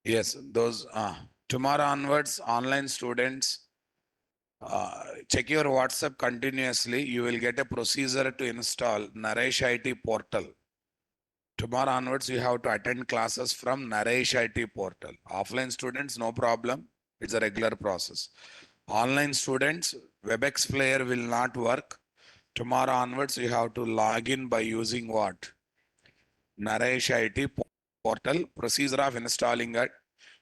Yes, those tomorrow onwards, online students, check your WhatsApp continuously. You will get a procedure to install Naresh IT portal. Tomorrow onwards, you have to attend classes from Naresh IT portal. Offline students, no problem. It's a regular process. Online students, WebEx player will not work. Tomorrow onwards, you have to log in by using what? Naresh IT portal. Procedure of installing it,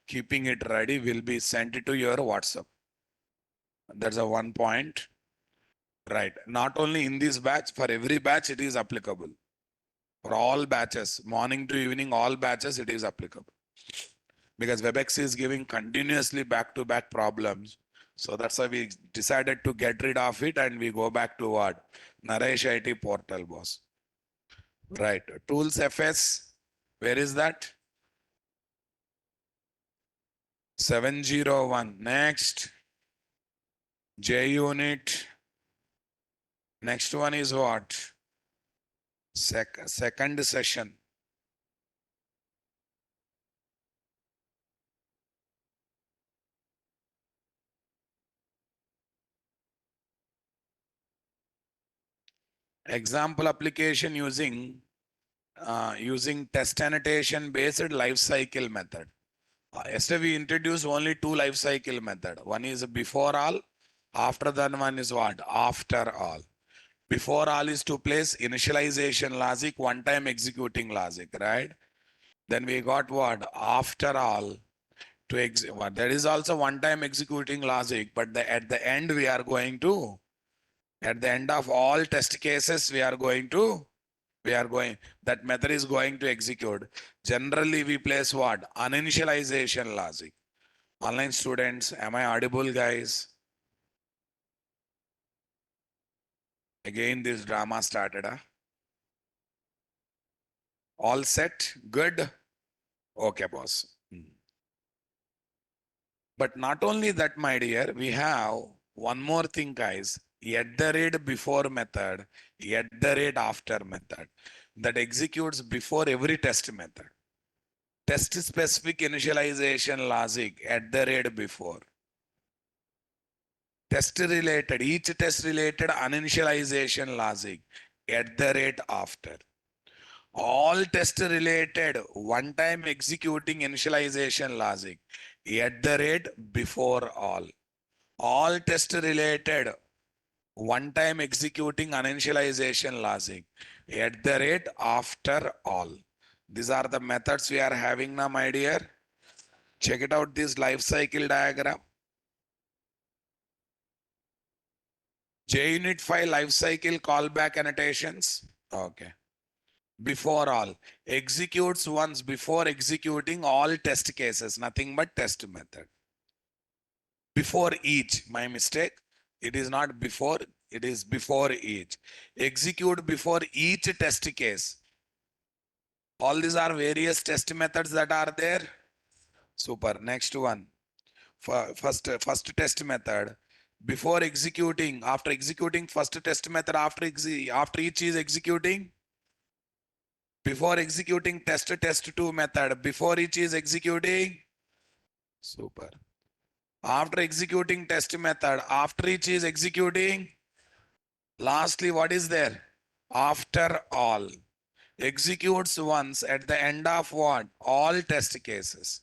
keeping it ready will be sent to your WhatsApp. That's a one point. Right. Not only in this batch, for every batch it is applicable. For all batches, morning to evening, all batches it is applicable. Because WebEx is giving continuously back-to-back problems. So that's why we decided to get rid of it and we go back to what? Naresh IT portal, boss. Right. Tools FS, where is that? 701. Next. JUnit. Next one is what? Second session. Example application using test annotation based life cycle method. Yesterday we introduced only two life cycle method. One is before all, after that one is what? After all. Before all is to place initialization logic, one time executing logic, right? Then we got what? After all to what? There is also one time executing logic, but at the end we are going to, at the end of all test cases, that method is going to execute. Generally, we place what? Uninitialization logic. Online students, am I audible, guys? Again, this drama started. Huh? All set? Good? Okay, boss. But not only that, my dear, we have one more thing, guys. At the rate before method, at the rate after method that executes before every test method. Test specific initialization logic at the rate before. Test related, each test related uninitialization logic at the rate after. All test related one time executing initialization logic at the rate before all. All test related one time executing uninitialization logic at the rate after all. These are the methods we are having now, my dear. Check it out, this life cycle diagram. JUnit 5 life cycle callback annotations. Okay. Before all, executes once before executing all test cases, nothing but test method. Before each, my mistake. It is not before, it is before each. Execute before each test case. All these are various test methods that are there. Super. Next one. First test method. Before executing, after executing first test method, after each is executing. Before executing test2 method, before each is executing. Super. After executing test method, after each is executing. Lastly, what is there? After all. Executes once at the end of what? All test cases.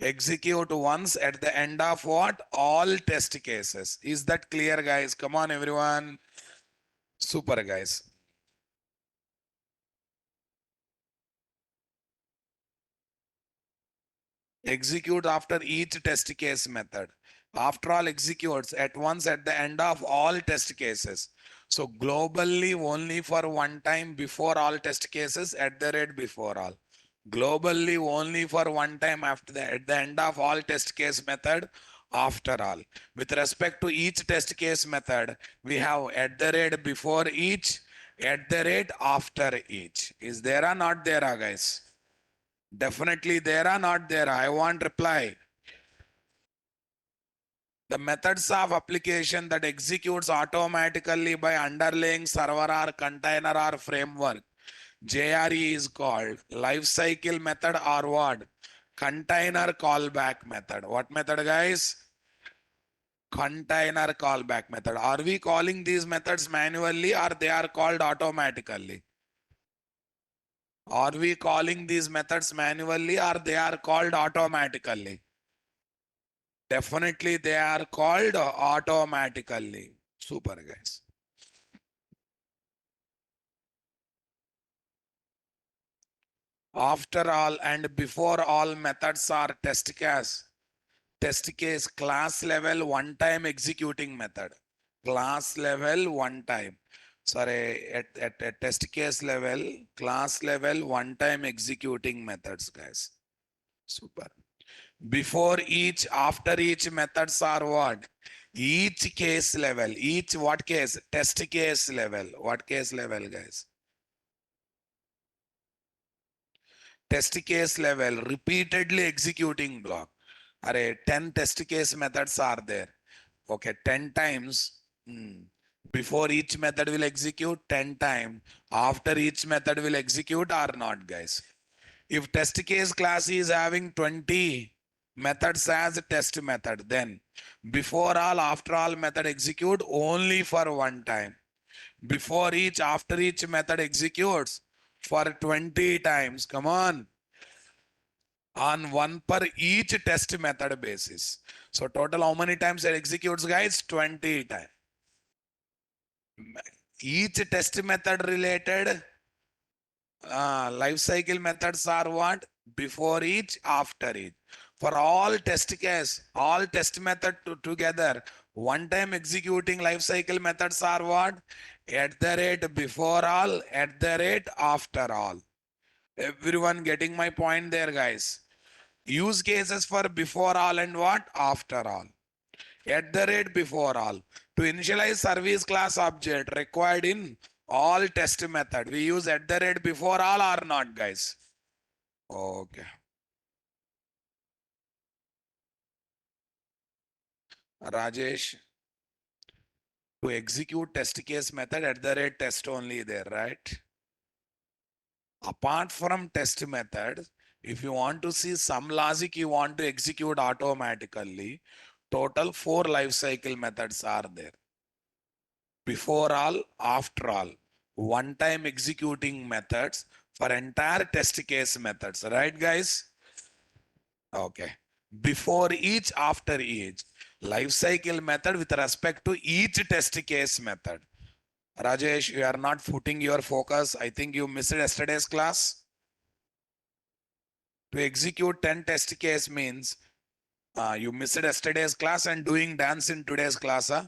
Execute once at the end of what? All test cases. Is that clear, guys? Come on, everyone. Super, guys. Execute after each test case method. After all, executes at once at the end of all test cases. So globally only for one time before all test cases at the rate before all. Globally only for one time after at the end of all test case method after all. With respect to each test case method, we have at the rate before each, at the rate after each. Is there or not there, guys? Definitely there or not there. I want reply. The methods of application that executes automatically by underlying server or container or framework. JRE is called lifecycle method or what? container callback method. What method, guys? Container callback method. Are we calling these methods manually or they are called automatically? Are we calling these methods manually or they are called automatically? Definitely they are called automatically. Super, guys. After all and before all methods are test case class level one time executing method. Class level one time. Sorry, at test case level, class level one time executing methods, guys. Super. Before each, after each methods are what? Each case level. Each what case? Test case level. What case level, guys? Test case level. Repeatedly executing block. Array, 10 test case methods are there. Okay, 10 times. Before each method will execute 10 times. After each method will execute or not, guys. If test case class is having 20 methods as a test method, then before all, after all method execute only for one time. Before each, after each method executes for 20 times. Come on one per each test method basis. So total how many times it executes, guys? 20 times. Each test method related life cycle methods are what? Before each, after each. For all test case, all test method together, one time executing life cycle methods are what? At the rate before all, at the rate after all. Everyone getting my point there, guys? Use cases for before all and what? After all. At the rate before all. To initialize service class object required in all test method. We use at the rate before all or not, guys? Okay. Rajesh, to execute test case method at the rate test only there, right? Apart from test method, if you want to see some logic you want to execute automatically, total 4 life cycle methods are there. Before all, after all, one time executing methods for entire test case methods, right, guys? Okay. Before each, after each. Life cycle method with respect to each test case method. Rajesh, you are not putting your focus. I think you missed yesterday's class. To execute 10 test case means you missed yesterday's class and doing dance in today's class. Huh?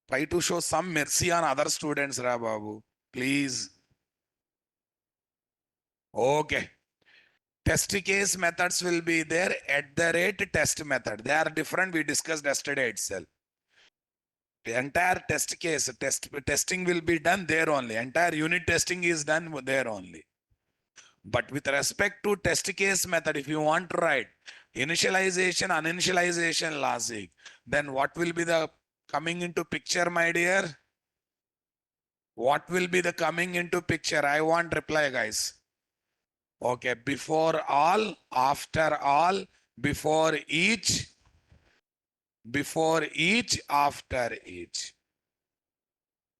Try to show some mercy on other students, Ra Babu. Please. Okay. Test case methods will be there at the rate test method. They are different. We discussed yesterday itself. The entire test case, testing will be done there only. Entire unit testing is done there only. But with respect to test case method, if you want to write initialization, uninitialization logic, then what will be the coming into picture, my dear? What will be the coming into picture? I want reply, guys. Okay, before all, after all, before each, after each.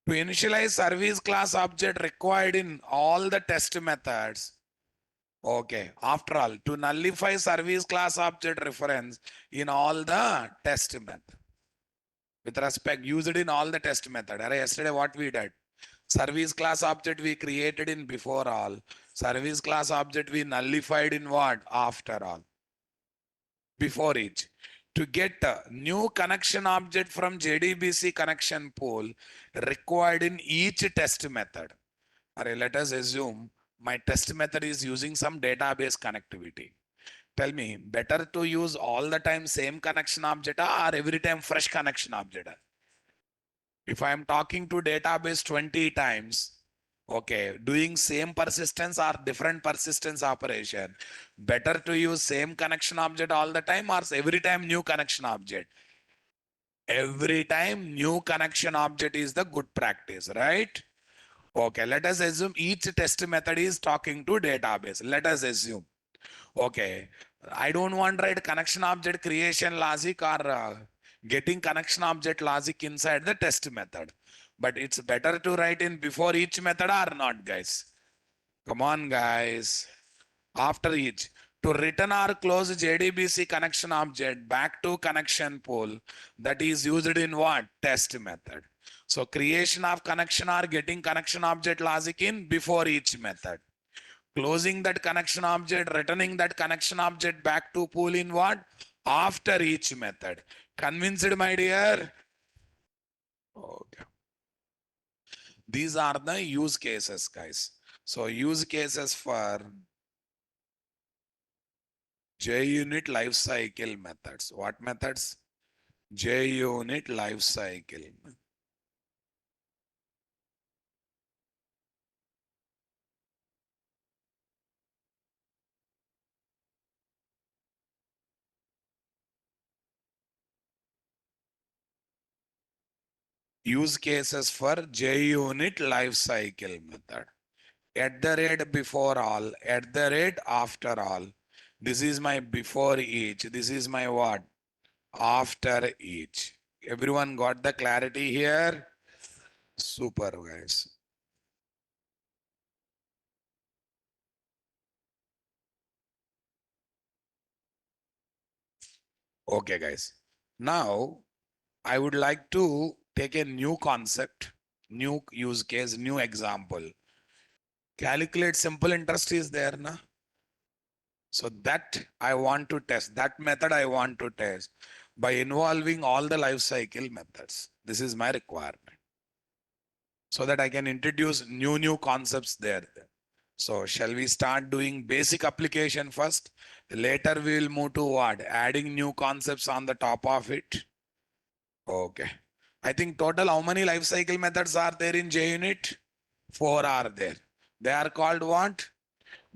To initialize service class object required in all the test methods. Okay, after all, to nullify service class object reference in all the test method. With respect, use it in all the test method. Yesterday what we did? Service class object we created in before all. Service class object we nullified in what? After all. Before each. To get a new connection object from JDBC connection pool required in each test method. Let us assume my test method is using some database connectivity. Tell me, better to use all the time same connection object or every time fresh connection object? If I am talking to database 20 times, okay, doing same persistence or different persistence operation, better to use same connection object all the time or every time new connection object? Every time new connection object is the good practice, right? Okay, let us assume each test method is talking to database. Let us assume. Okay, I don't want write connection object creation logic or getting connection object logic inside the test method. But it's better to write in before each method or not, guys. Come on, guys. After each. To return or close JDBC connection object back to connection pool, that is used in what? Test method. So creation of connection or getting connection object logic in before each method. Closing that connection object, returning that connection object back to pool in what? After each method. Convinced, my dear? Okay. These are the use cases, guys. So use cases for JUnit lifecycle methods. What methods? JUnit lifecycle. Use cases for JUnit lifecycle method. At the rate before all, at the rate after all. This is my before each. This is my what? After each. Everyone got the clarity here? Super, guys. Okay, guys. Now, I would like to take a new concept, new use case, new example. Calculate simple interest is there, na? So that I want to test, that method I want to test by involving all the life cycle methods. This is my requirement. So that I can introduce new concepts there. So shall we start doing basic application first? Later we will move to what? Adding new concepts on the top of it. Okay. I think total how many life cycle methods are there in JUnit? 4 are there. They are called what?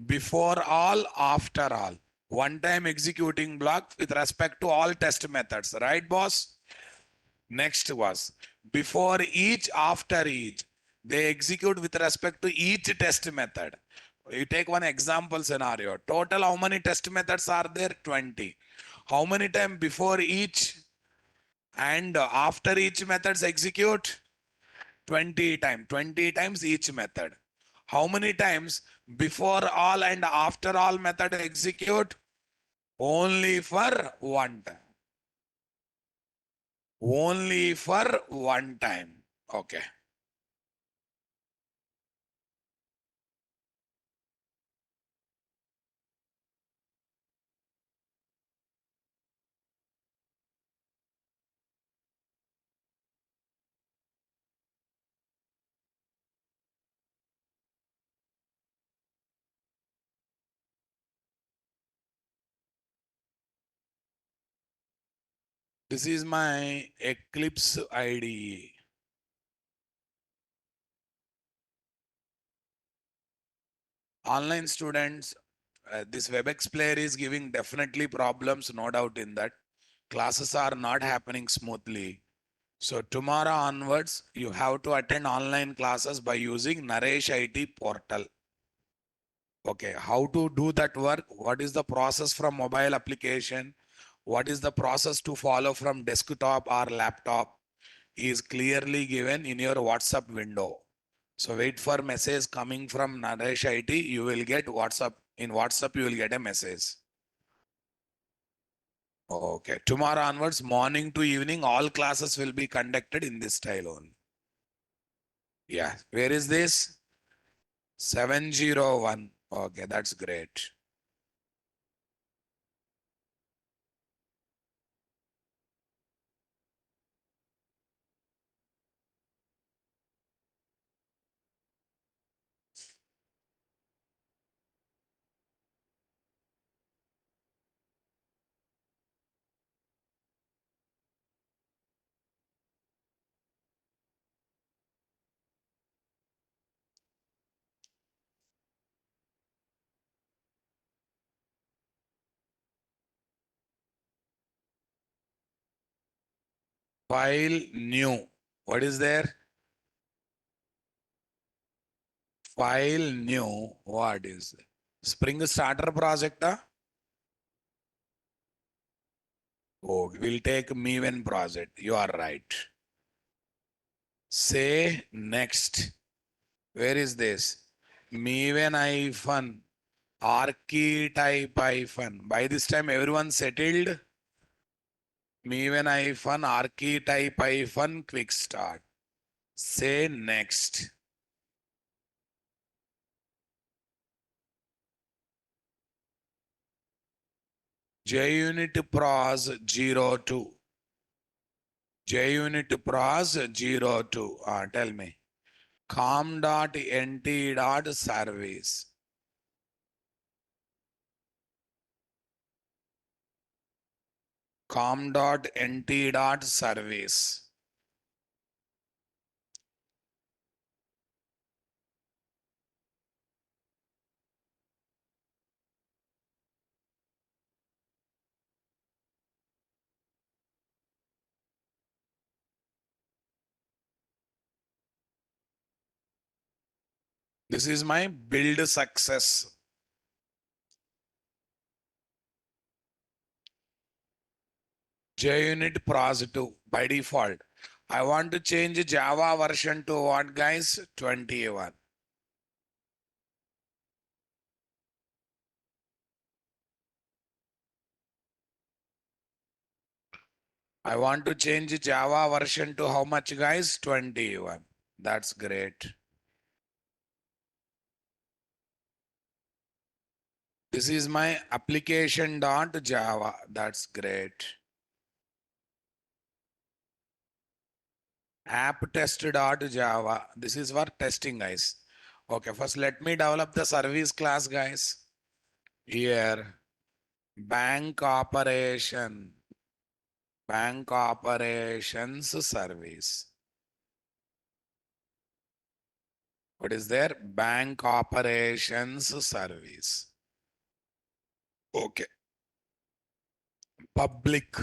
Before all, after all. One time executing block with respect to all test methods. Right, boss? Next was before each, after each. They execute with respect to each test method. You take one example scenario. Total how many test methods are there? 20. How many time before each and after each methods execute? 20 times. 20 times each method. How many times before all and after all method execute? Only for one time. Only for one time. Okay. This is my Eclipse IDE. Online students, this WebEx player is giving definitely problems, no doubt in that. Classes are not happening smoothly. So tomorrow onwards, you have to attend online classes by using Naresh IT portal. Okay, how to do that work? What is the process from mobile application? What is the process to follow from desktop or laptop? Is clearly given in your WhatsApp window. So wait for message coming from Naresh IT. You will get WhatsApp. In WhatsApp, you will get a message. Okay. Tomorrow onwards, morning to evening, all classes will be conducted in this style only. Yeah. Where is this? 701. Okay, that's great. File new. What is there? File new. What is it? Spring Starter project? Oh, we'll take me when project. You are right. Say next. Where is this? Me when hyphen archetype hyphen. By this time, everyone settled. Me when hyphen archetype hyphen quick start. Say next. JUnit pros 02. JUnit pros 02. Tell me. com.nt.service. com.nt.service. This is my build success. JUnit pros 2 by default. I want to change Java version to what, guys? 21. I want to change Java version to how much, guys? 21. That's great. This is my application.java. That's great. App test.java. This is for testing, guys. Okay, first let me develop the service class, guys. Here, bank operation, bank operations service. What is there? Bank operations service. Okay. Public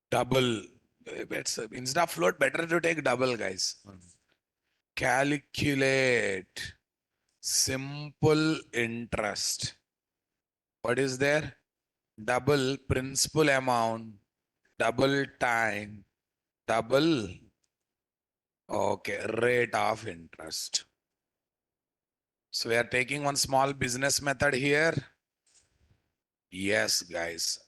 double. It's instead of float, better to take double, guys. Calculate simple interest. What is there? Double principal amount, double time, double, okay, rate of interest. So we are taking one small business method here. Yes, guys.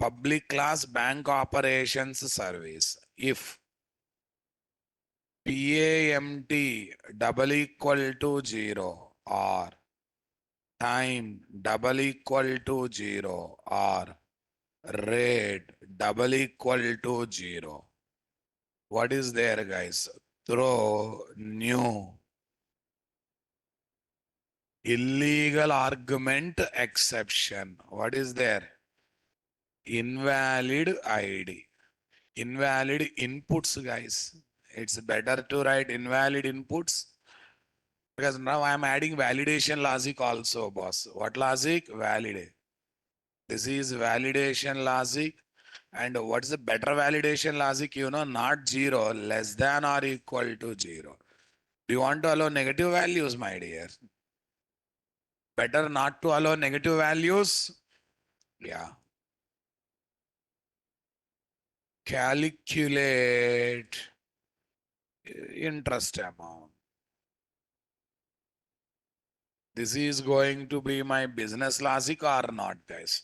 Public class bank operations service. If PAMT double equal to 0 or time double equal to 0 or rate double equal to 0. What is there, guys? Throw new illegal argument exception. What is there? Invalid ID. Invalid inputs, guys. It's better to write invalid inputs because now I'm adding validation logic also, boss. What logic? Validate. This is validation logic. And what's the better validation logic? You know, not 0, less than or equal to 0. Do you want to allow negative values, my dear? Better not to allow negative values. Yeah. Calculate interest amount. This is going to be my business logic or not, guys?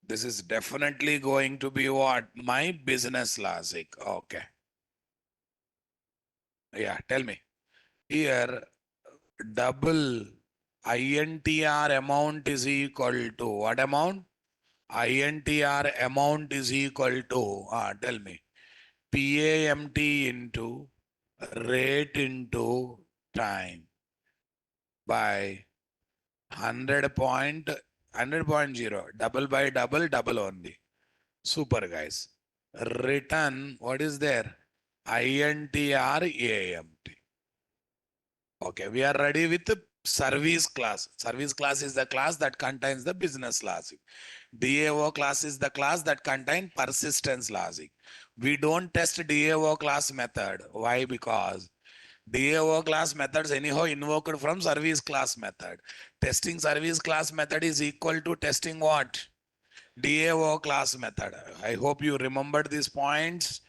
This is definitely going to be what? My business logic. Okay. Yeah, tell me. Here, double INTR amount is equal to what amount? INTR amount is equal to, tell me, PAMT into rate into time by 100.0, double by double, double only. Super, guys. Return, what is there? INTR AMT. Okay, we are ready with the service class. Service class is the class that contains the business logic. DAO class is the class that contains persistence logic. We don't test DAO class method. Why? Because DAO class methods anyhow invoked from service class method. Testing service class method is equal to testing what? DAO class method. I hope you remembered these points.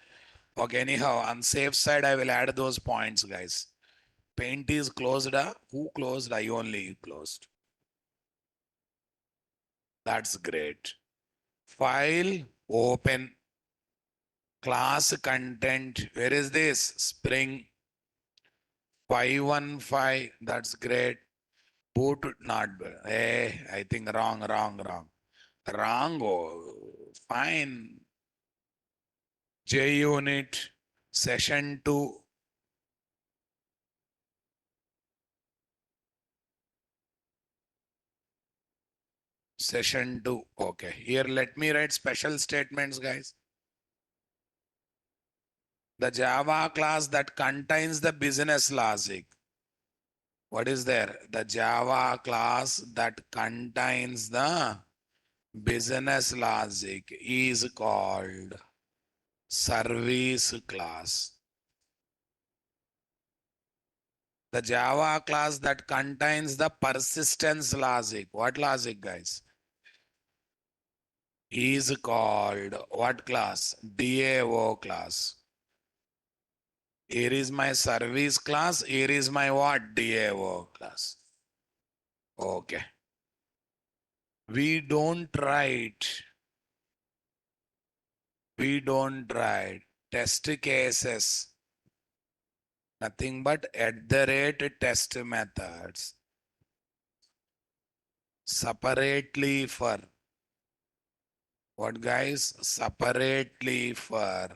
Okay, anyhow, on safe side, I will add those points, guys. Paint is closed. Who closed? I only closed. That's great. File, open, class content. Where is this? Spring 515. That's great. Boot not. Hey, I think wrong. Wrong. Oh, fine. JUnit session-2. Session-2. Okay. Here, let me write special statements, guys. The Java class that contains the business logic. What is there? The Java class that contains the business logic is called service class. The Java class that contains the persistence logic. What logic, guys? Is called what class? DAO class. Here is my service class. Here is my what? DAO class. Okay. We don't write test cases, nothing but at the rate test methods separately for what, guys? Separately for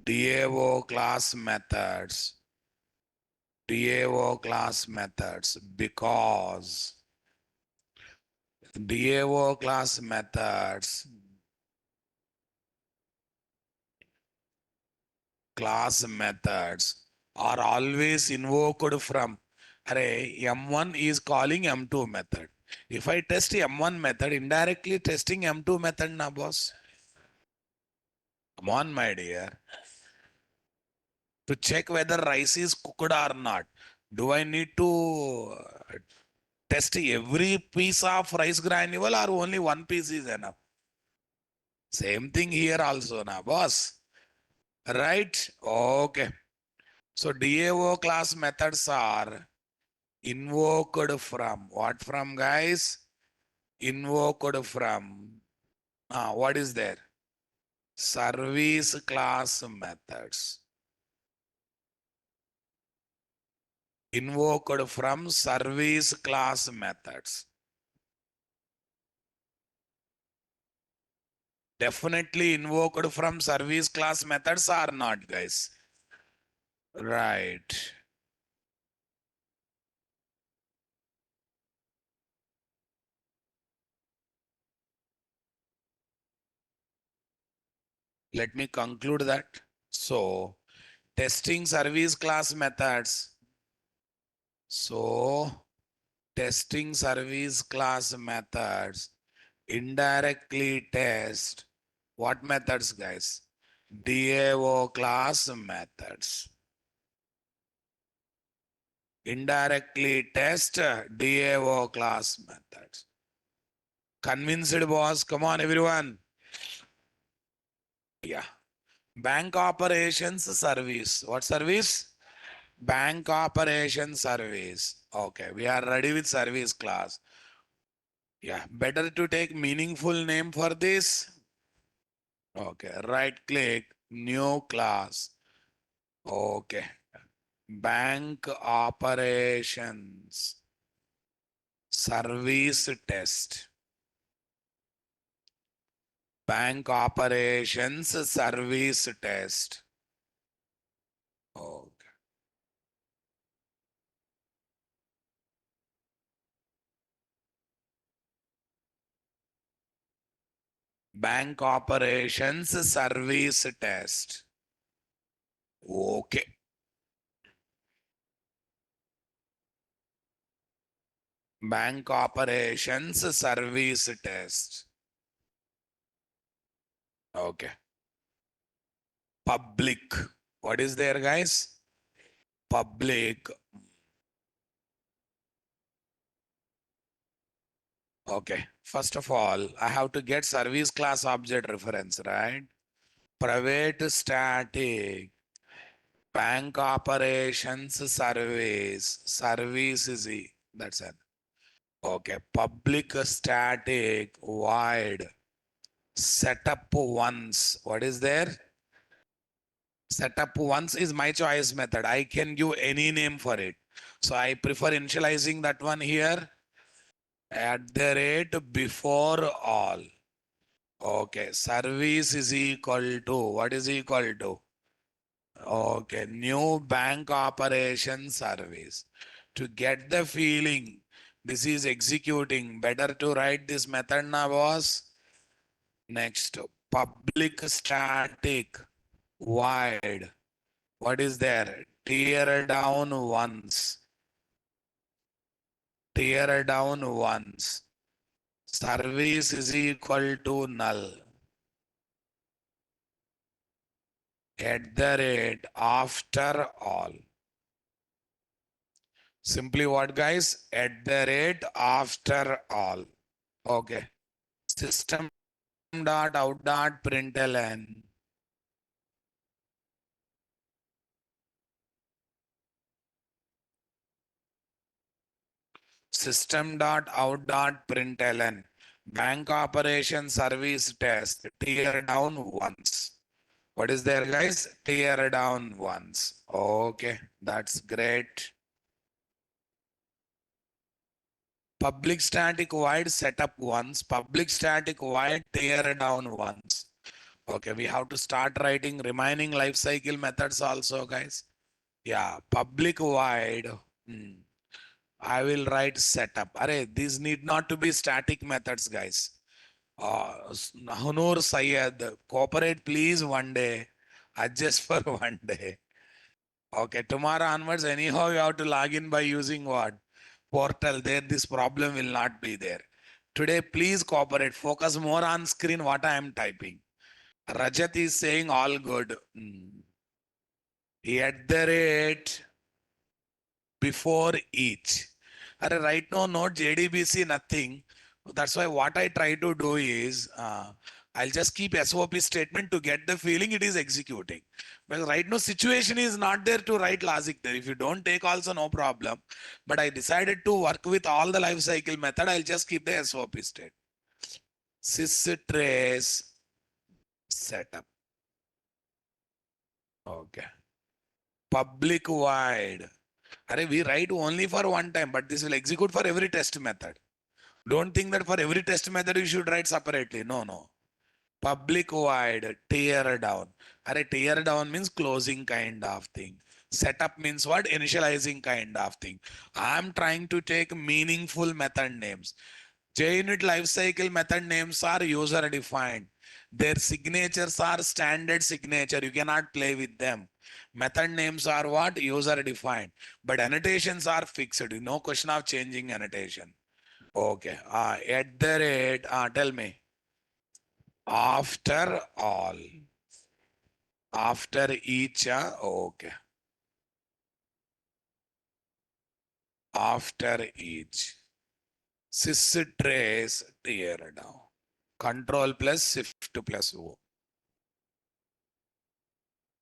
DAO class methods. DAO class methods because DAO class methods are always invoked from array M1 is calling M2 method. If I test M1 method, indirectly testing M2 method, na boss. Come on, my dear. To check whether rice is cooked or not, do I need to test every piece of rice granule or only one piece is enough? Same thing here also, na boss. Right? Okay. So DAO class methods are invoked from what, from, guys? Invoked from what is there? Service class methods. Invoked from service class methods. Definitely invoked from service class methods or not, guys? Right. Let me conclude that. So, testing service class methods. So, testing service class methods indirectly test what methods, guys? DAO class methods. Indirectly test DAO class methods. Convinced, boss? Come on, everyone. Yeah. Bank operations service. What service? Bank operations service. Okay, we are ready with service class. Yeah, better to take meaningful name for this. Okay, right click, new class. Okay, bank operations service test. Bank operations service test. Okay. Bank operations service test. Okay. Bank operations service test. Okay. Public. What is there, guys? Public Okay. First of all, I have to get service class object reference, right? Private static bank operations service. Service is that's it. Okay. Public static void setup once. What is there? Setup once is my choice method. I can give any name for it. So I prefer initializing that one here at the rate before all. Okay, service is equal to, what is equal to? Okay, new bank operation service. To get the feeling, this is executing. Better to write this method now, boss. Next, public static void. What is there? Tear down once. Tear down once. Service is equal to null. At the rate after all. Simply what, guys? At the rate after all. Okay. System dot out dot println. System dot out dot println. Bank operation service test. Tear down once. What is there, guys? Tear down once. Okay, that's great. Public static void setup once. Public static void tear down once. Okay, we have to start writing remaining life cycle methods also, guys. Yeah, public void. I will write setup. Array, these need not to be static methods, guys. Hunur Sayed, cooperate please one day. Adjust for one day. Okay, tomorrow onwards, anyhow, you have to log in by using what? Portal. There, this problem will not be there. Today, please cooperate. Focus more on screen what I am typing. Rajat is saying all good. At the rate before each. Right now, not JDBC, nothing. That's why what I try to do is I'll just keep SOP statement to get the feeling it is executing. Well, right now, situation is not there to write logic there. If you don't take also, no problem. But I decided to work with all the life cycle method. I'll just keep the SOP state. Sys trace setup. Okay. Public void. We write only for one time, but this will execute for every test method. Don't think that for every test method you should write separately. No, no. Public void, tear down. Tear down means closing kind of thing. Setup means what? Initializing kind of thing. I'm trying to take meaningful method names. JUnit lifecycle method names are user defined. Their signatures are standard signature. You cannot play with them. Method names are what? User defined. But annotations are fixed. No question of changing annotation. Okay. At the rate, tell me. After all. After each, okay. After each. Sys trace tear down. Control plus shift plus O.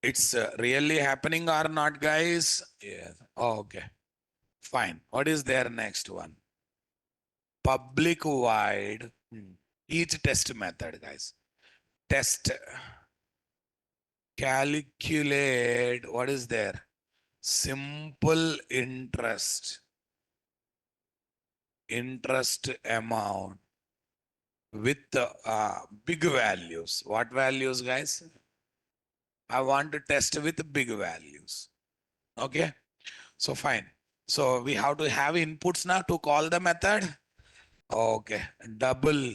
It's really happening or not, guys? Yes. Okay. Fine. What is there next one? Public void. Each test method, guys. Test. Calculate. What is there? Simple interest. Interest amount with big values. What values, guys? I want to test with big values. Okay. So fine. So we have to have inputs now to call the method. Okay. Double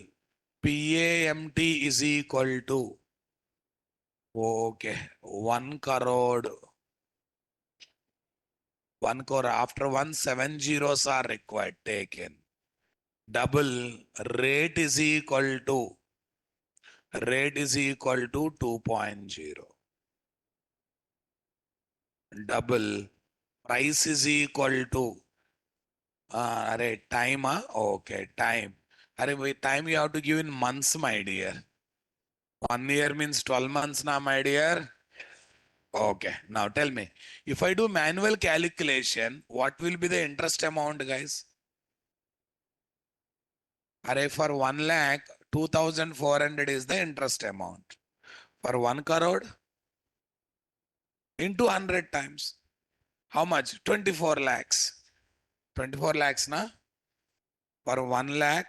PAMT is equal to, okay, 1 crore. 1 crore after 170s are required taken. Double rate is equal to 2.0. Double price is equal to time. Okay, time. Time you have to give in months, my dear. 1 year means 12 months now, my dear. Okay, now tell me, if I do manual calculation, what will be the interest amount, guys? For 1 lakh, 2,400 is the interest amount. For 1 crore, into 100 times. How much? 24 lakhs. 24 lakhs, na? For 1 lakh,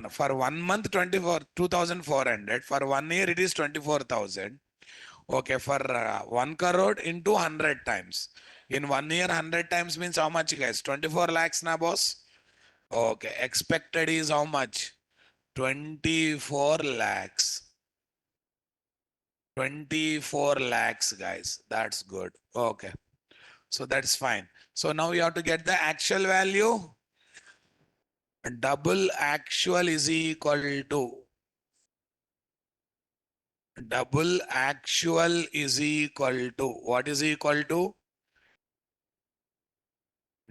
for 1 month, 2,400. For 1 year, it is 24,000. Okay, for 1 crore into 100 times. In 1 year, 100 times means how much, guys? 24 lakhs, na, boss? Okay, expected is how much? 24 lakhs. 24 lakhs, guys. That's good. Okay, so that's fine. So now you have to get the actual value. Double actual is equal to double actual is equal to what is equal to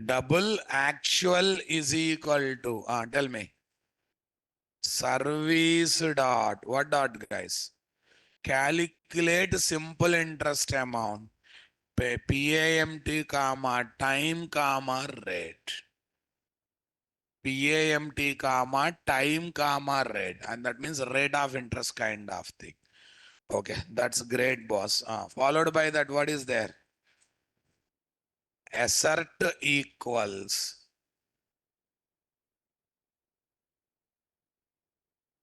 double actual is equal to tell me service dot what dot, guys? Calculate simple interest amount PAMT comma time comma rate. PAMT comma time comma rate, and that means rate of interest kind of thing. Okay, that's great, boss. Followed by that, what is there? Assert equals.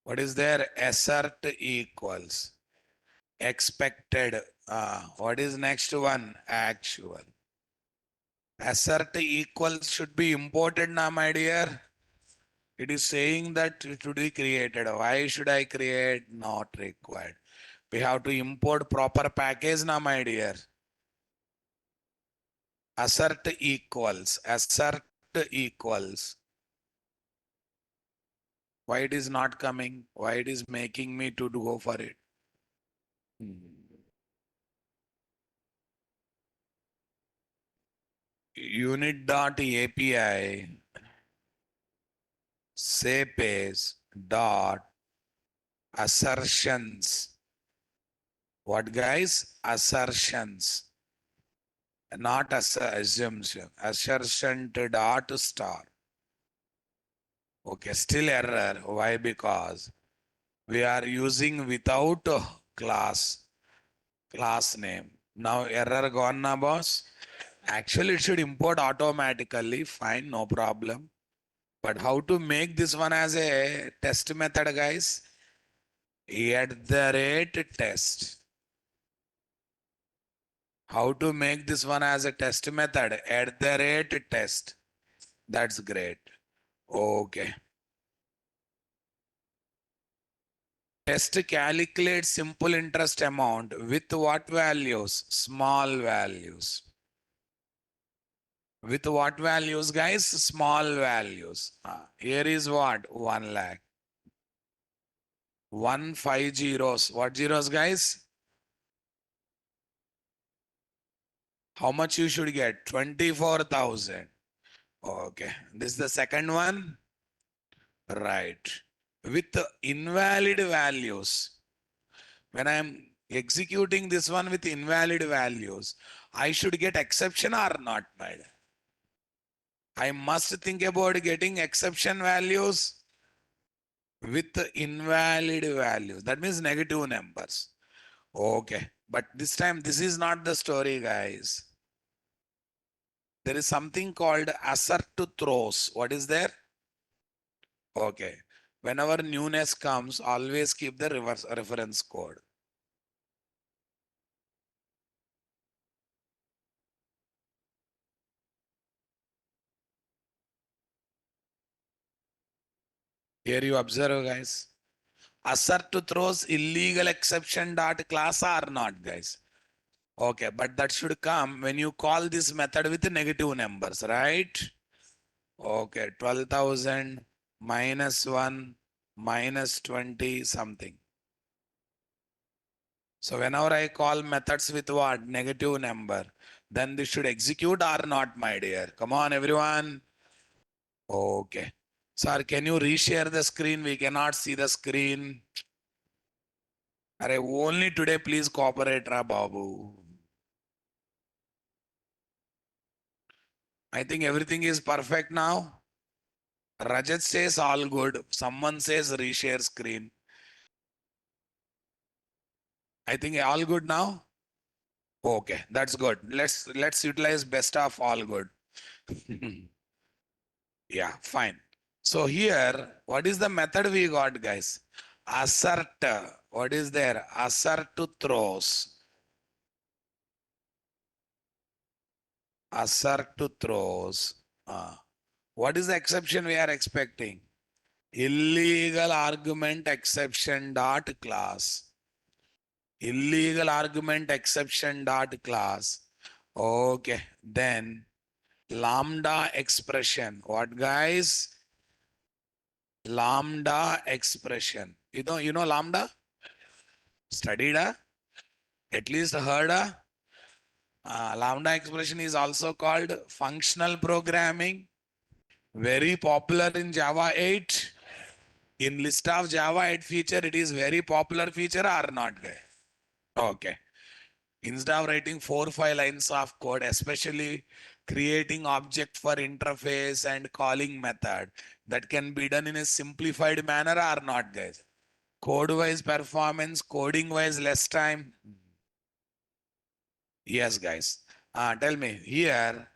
What is there? Assert equals. Expected. What is next one? Actual. Assert equals should be imported now, my dear. It is saying that it should be created. Why should I create? Not required. We have to import proper package now, my dear. Assert equals. Assert equals. Why it is not coming? Why it is making me to go for it? Unit.api says dot assertions. What, guys? Assertions. Not assumption. Assertion dot star. Okay, still error. Why? Because we are using without class name. Now error gone na, boss. Actually, it should import automatically. Fine, no problem. But how to make this one as a test method, guys? At the rate test. How to make this one as a test method? At the rate test. That's great. Okay. Test calculate simple interest amount with what values? Small values. With what values, guys? Small values. Here is what? 1 lakh. 5 zeros. What zeros, guys? How much you should get? 24,000. Okay. This is the second one. Right. With invalid values. When I am executing this one with invalid values, I should get exception or not, madam? I must think about getting exception values with invalid values. That means negative numbers. Okay. But this time, this is not the story, guys. There is something called assert to throws. What is there? Okay. Whenever newness comes, always keep the reference code. Here you observe, guys. Assert to throws illegal exception dot class or not, guys. Okay, but that should come when you call this method with negative numbers, right? Okay, 12,000 minus 1 minus 20 something. So whenever I call methods with what? Negative number, then this should execute or not, my dear? Come on, everyone. Okay. Sir, can you reshare the screen? We cannot see the screen. Arey, only today, please cooperate, Ra Babu. I think everything is perfect now. Rajat says all good. Someone says reshare screen. I think all good now. Okay, that's good. Let's utilize best of all good. Yeah, fine. So here, what is the method we got, guys? Assert. What is there? Assert to throws. Assert to throws. What is the exception we are expecting? Illegal argument exception dot class. Illegal argument exception dot class. Okay, then lambda expression. What, guys? Lambda expression. You know lambda? Studied, at least heard. Lambda expression is also called functional programming. Very popular in Java 8. In list of Java 8 feature, it is very popular feature or not? Okay. Instead of writing 4-5 lines of code, especially creating object for interface and calling method, that can be done in a simplified manner or not, guys? Code wise performance, coding wise less time. Yes, guys. Tell me here,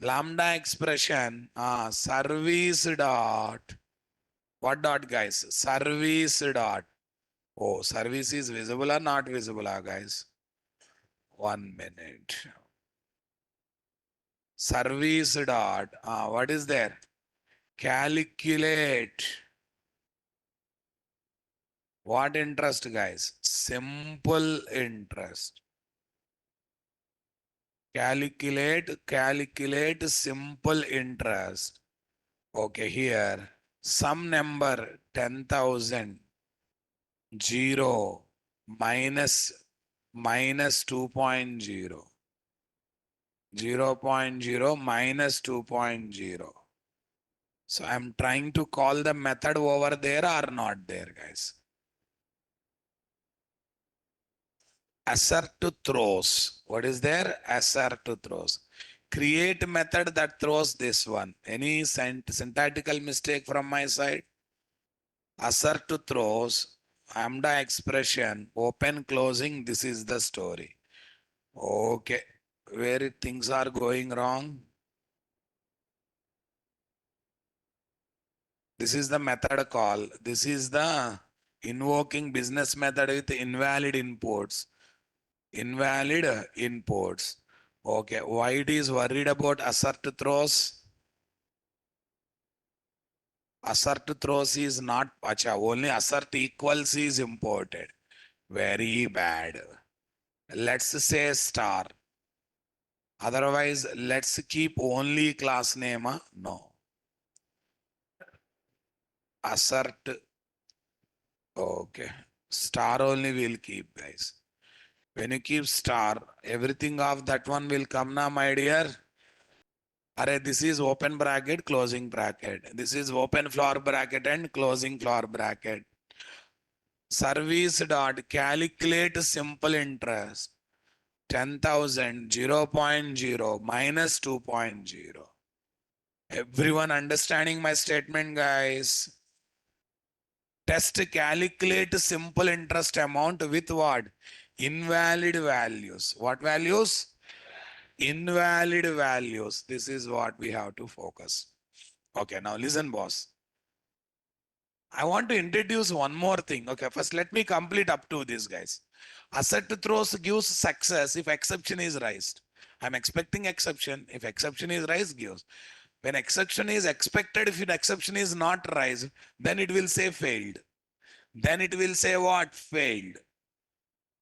lambda expression, service dot, what dot, guys? Service dot. Oh, service is visible or not visible, guys? 1 minute. Service dot, what is there? Calculate. What interest, guys? Simple interest. Calculate simple interest. Okay, here some number 10,000 0 minus 2.0 0.0 minus 2.0. So I'm trying to call the method over there or not there, guys. Assert to throws. What is there? Assert to throws. Create method that throws this one. Any syntactical mistake from my side? Assert to throws. Lambda expression. Open closing. This is the story. Okay. Where things are going wrong? This is the method call. This is the invoking business method with invalid inputs. Invalid inputs. Okay, why it is worried about assert throws? Assert throws is not pacha, only assert equals is imported. Very bad. Let's say star. Otherwise, let's keep only class name. No. Assert. Okay. Star only will keep, guys. When you keep star, everything of that one will come now, my dear. Array, this is open bracket, closing bracket. This is open floor bracket and closing floor bracket. Service dot calculate simple interest. 10,000 0.0 minus 2.0. Everyone understanding my statement, guys? Test calculate simple interest amount with what? Invalid values. What values? Invalid values. This is what we have to focus. Okay, now listen, boss. I want to introduce one more thing. Okay, first let me complete up to this, guys. Assert throws gives success if exception is raised. I'm expecting exception. If exception is raised, gives. When exception is expected, if an exception is not raised, then it will say failed. Then it will say what? Failed.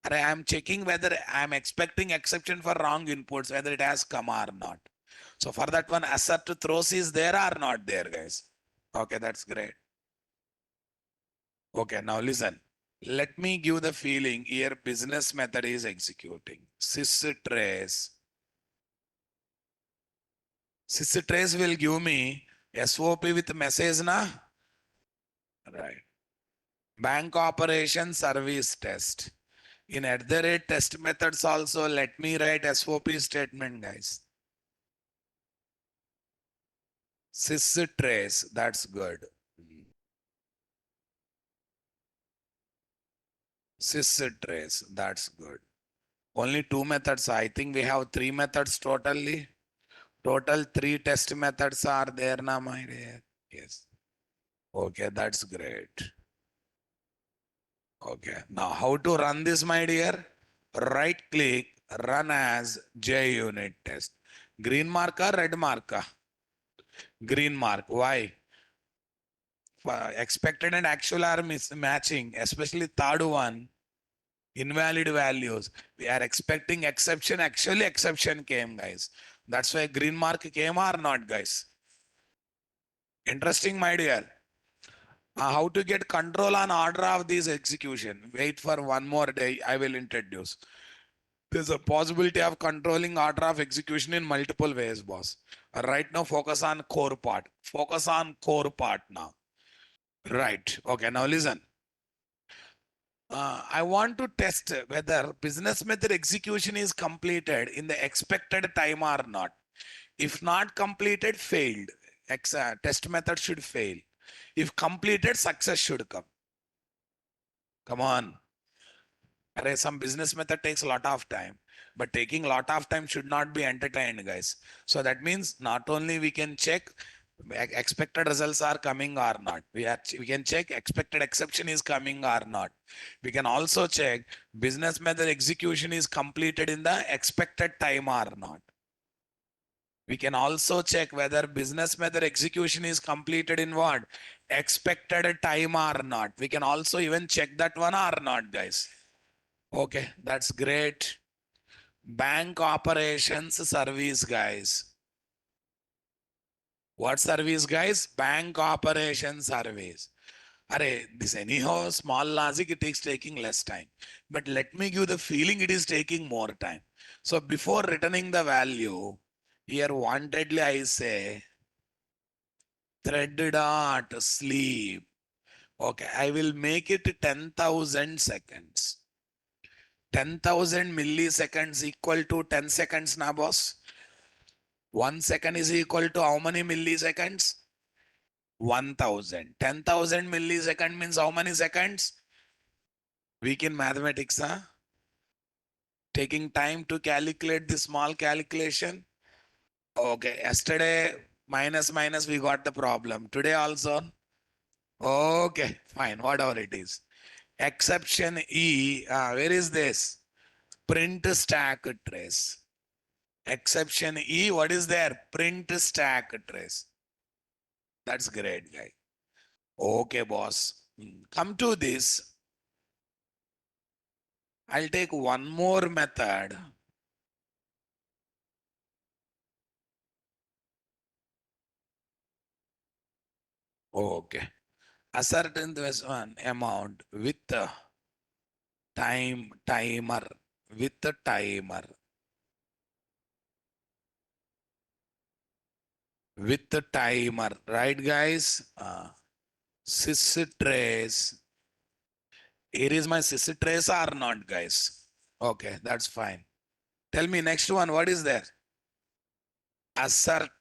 I am checking whether I'm expecting exception for wrong inputs, whether it has come or not. So for that one, assert throws is there or not there, guys? Okay, that's great. Okay, now listen. Let me give the feeling here business method is executing. Sys trace will give me SOP with message na. Right. Bank operation service test. In @test methods also, let me write SOP statement, guys. Sys trace, that's good. Sys trace, that's good. Only two methods. I think we have three methods totally. Total three test methods are there now, my dear. Yes. Okay, that's great. Okay. Now, how to run this, my dear? Right click, run as JUnit test. Green marker, red marker. Green mark. Why? Expected and actual are matching, especially third one. Invalid values. We are expecting exception. Actually, exception came, guys. That's why green mark came or not, guys. Interesting, my dear. How to get control on order of this execution? Wait for one more day. I will introduce. There's a possibility of controlling order of execution in multiple ways, boss. Right now, focus on core part. Focus on core part now. Right. Okay. Now listen. I want to test whether business method execution is completed in the expected time or not. If not completed, failed. Test method should fail. If completed, success should come. Come on. Some business method takes a lot of time, but taking a lot of time should not be entertained, guys. So that means not only we can check expected results are coming or not. We can check expected exception is coming or not. We can also check business method execution is completed in the expected time or not. We can also check whether business method execution is completed in what? Expected time or not. We can also even check that one or not, guys. Okay, that's great. Bank operations service, guys. What service, guys? Bank operations service. Array, this anyhow small logic, it is taking less time. But let me give the feeling it is taking more time. So before returning the value, here wantedly I say thread dot sleep. Okay, I will make it 10,000 seconds. 10,000 milliseconds equal to 10 seconds now, boss. 1 second is equal to how many milliseconds? 1,000. 10,000 millisecond means how many seconds? Weak in mathematics, huh? Taking time to calculate the small calculation. Okay, yesterday minus minus we got the problem. Today also. Okay, fine, whatever it is. Exception E, where is this? Print stack trace. Exception E, what is there? Print stack trace. That's great, guy. Okay, boss. Come to this. I'll take one more method. Okay. Ascertain this one amount with the timer. With the timer. With the timer. Right, guys? Sys trace. Here is my sys trace or not, guys? Okay, that's fine. Tell me next one. What is there? Assert.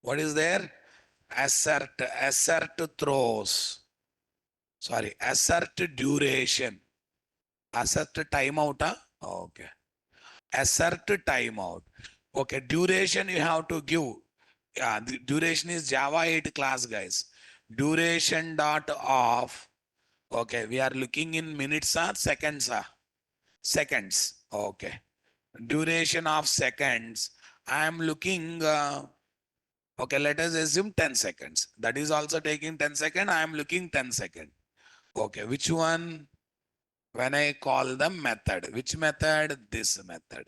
What is there? Assert. Assert throws. Sorry. Assert duration. Assert timeout. Huh? Okay. Assert timeout. Okay. Duration you have to give. Yeah, the duration is Java 8 class, guys. Duration dot off. Okay. We are looking in minutes or seconds. Seconds. Okay. Duration of seconds. I am looking. Okay, let us assume 10 seconds. That is also taking 10 seconds. I am looking 10 seconds. Okay, which one? When I call the method. Which method? This method.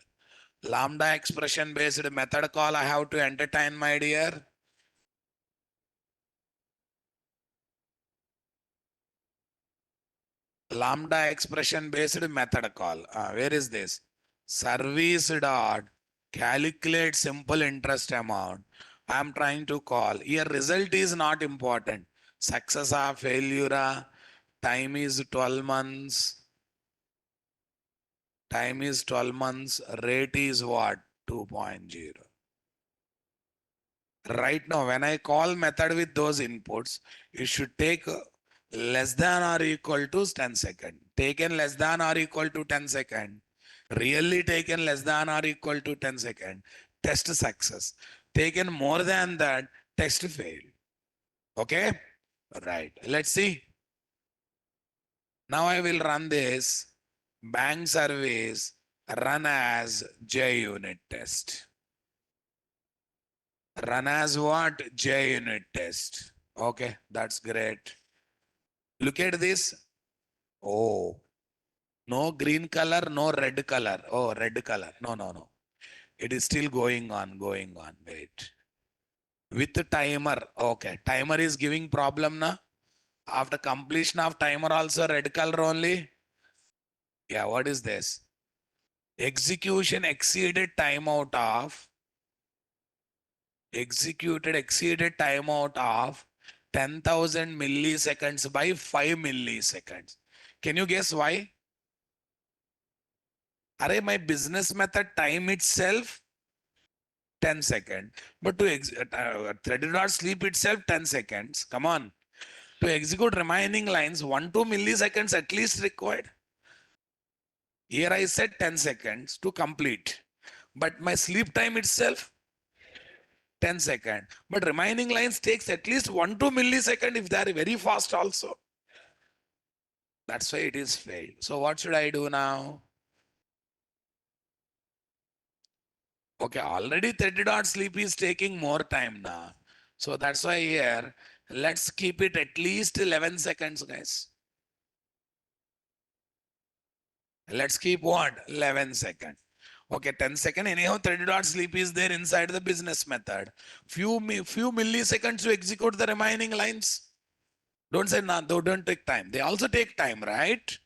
Lambda expression based method call I have to entertain, my dear. Lambda expression based method call. Where is this? Service dot calculate simple interest amount. I am trying to call. Here result is not important. Success or failure? Time is 12 months. Time is 12 months. Rate is what? 2.0. Right now, when I call method with those inputs, it should take less than or equal to 10 seconds. Taken less than or equal to 10 seconds. Really taken less than or equal to 10 seconds. Test success. Taken more than that, test fail. Okay? Right. Let's see. Now I will run this bank surveys run as JUnit test. Run as what? JUnit test. Okay, that's great. Look at this. Oh, no green color, no red color. Oh, red color. No, no, no. It is still going on, going on. Wait. With the timer. Okay, timer is giving problem now. After completion of timer also red color only. Yeah, what is this? Execution exceeded timeout of exceeded timeout of 10,000 milliseconds by 5 milliseconds. Can you guess why? Array, my business method time itself 10 seconds. But to threaded or sleep itself 10 seconds. Come on. To execute remaining lines, 1-2 milliseconds at least required. Here I said 10 seconds to complete. But my sleep time itself 10 seconds. But remaining lines takes at least 1-2 millisecond if they are very fast also. That's why it is failed. So what should I do now? Okay, already 30 dot sleep is taking more time now. So that's why here, let's keep it at least 11 seconds, guys. Let's keep what? 11 seconds. Okay, 10 seconds. Anyhow, 30 dot sleep is there inside the business method. Few milliseconds to execute the remaining lines. Don't say no, don't take time. They also take time, right?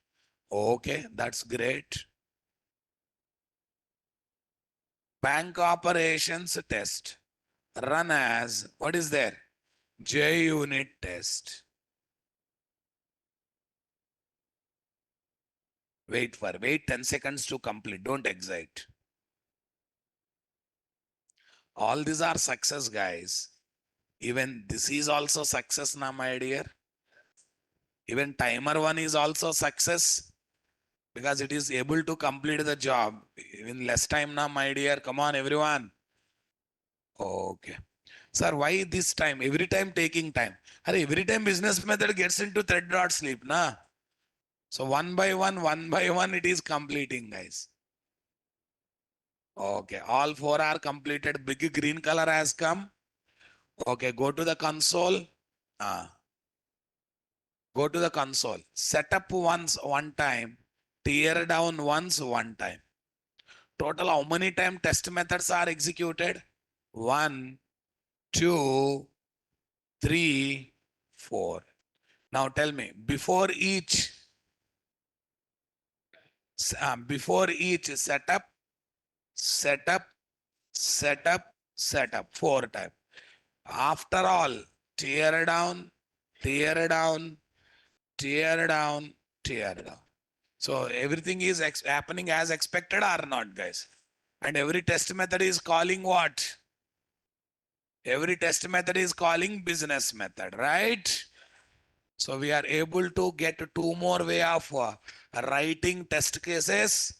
Okay, that's great. Bank operations test. Run as, what is there? JUnit test. Wait 10 seconds to complete. Don't excite. All these are success, guys. Even this is also success now, my dear. Even timer one is also success because it is able to complete the job in less time now, my dear. Come on, everyone. Okay. Sir, why this time? Every time taking time. Every time business method gets into thread dot sleep, na? So one by one, it is completing, guys. Okay, all four are completed. Big green color has come. Okay, go to the console. Go to the console. Set up once, one time. Tear down once, one time. Total, how many time test methods are executed? 1, 2, 3, 4. Now tell me, before each setup, setup, setup, setup, 4 times. After all, tear down, tear down, tear down, tear down. So everything is happening as expected or not, guys? And every test method is calling what? Every test method is calling business method, right? So we are able to get 2 more way of writing test cases.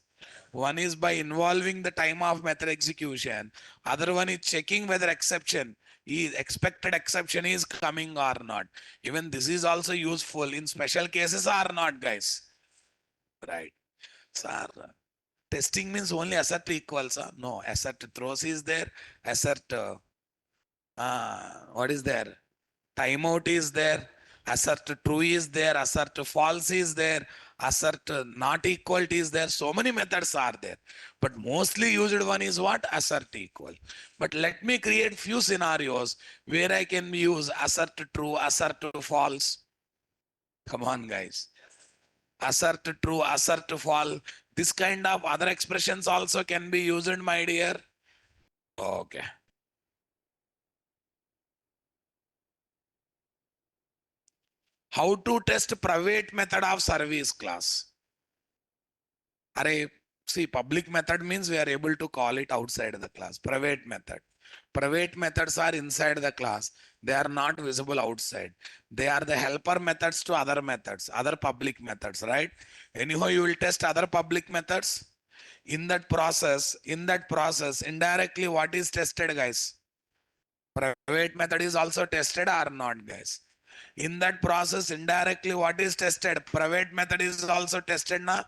One is by involving the time of method execution. Other one is checking whether expected exception is coming or not. Even this is also useful in special cases or not, guys. Right. Sir, testing means only assert equals. No, assert throws is there. Assert, what is there? Timeout is there. Assert true is there. Assert false is there. Assert not equal is there. So many methods are there. But mostly used one is what? Assert equal. But let me create few scenarios where I can use assert true, assert false. Come on, guys. Assert true, assert false. This kind of other expressions also can be used, my dear. Okay. How to test private method of service class? Array, see, public method means we are able to call it outside the class. Private method. Private methods are inside the class. They are not visible outside. They are the helper methods to other methods, other public methods, right? Anyhow, you will test other public methods. In that process, indirectly, what is tested, guys? Private method is also tested or not, guys? In that process, indirectly, what is tested? Private method is also tested, na?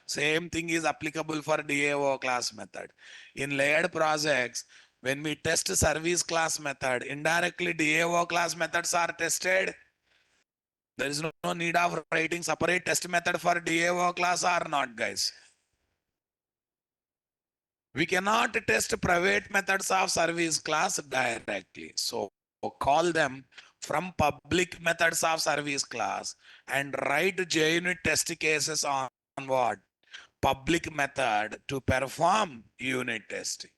Same thing is applicable for DAO class method. In layered projects, when we test service class method, indirectly DAO class methods are tested. There is no need of writing separate test method for DAO class or not, guys. We cannot test private methods of service class directly. So call them from public methods of service class and write JUnit test cases on what? Public method to perform unit testing.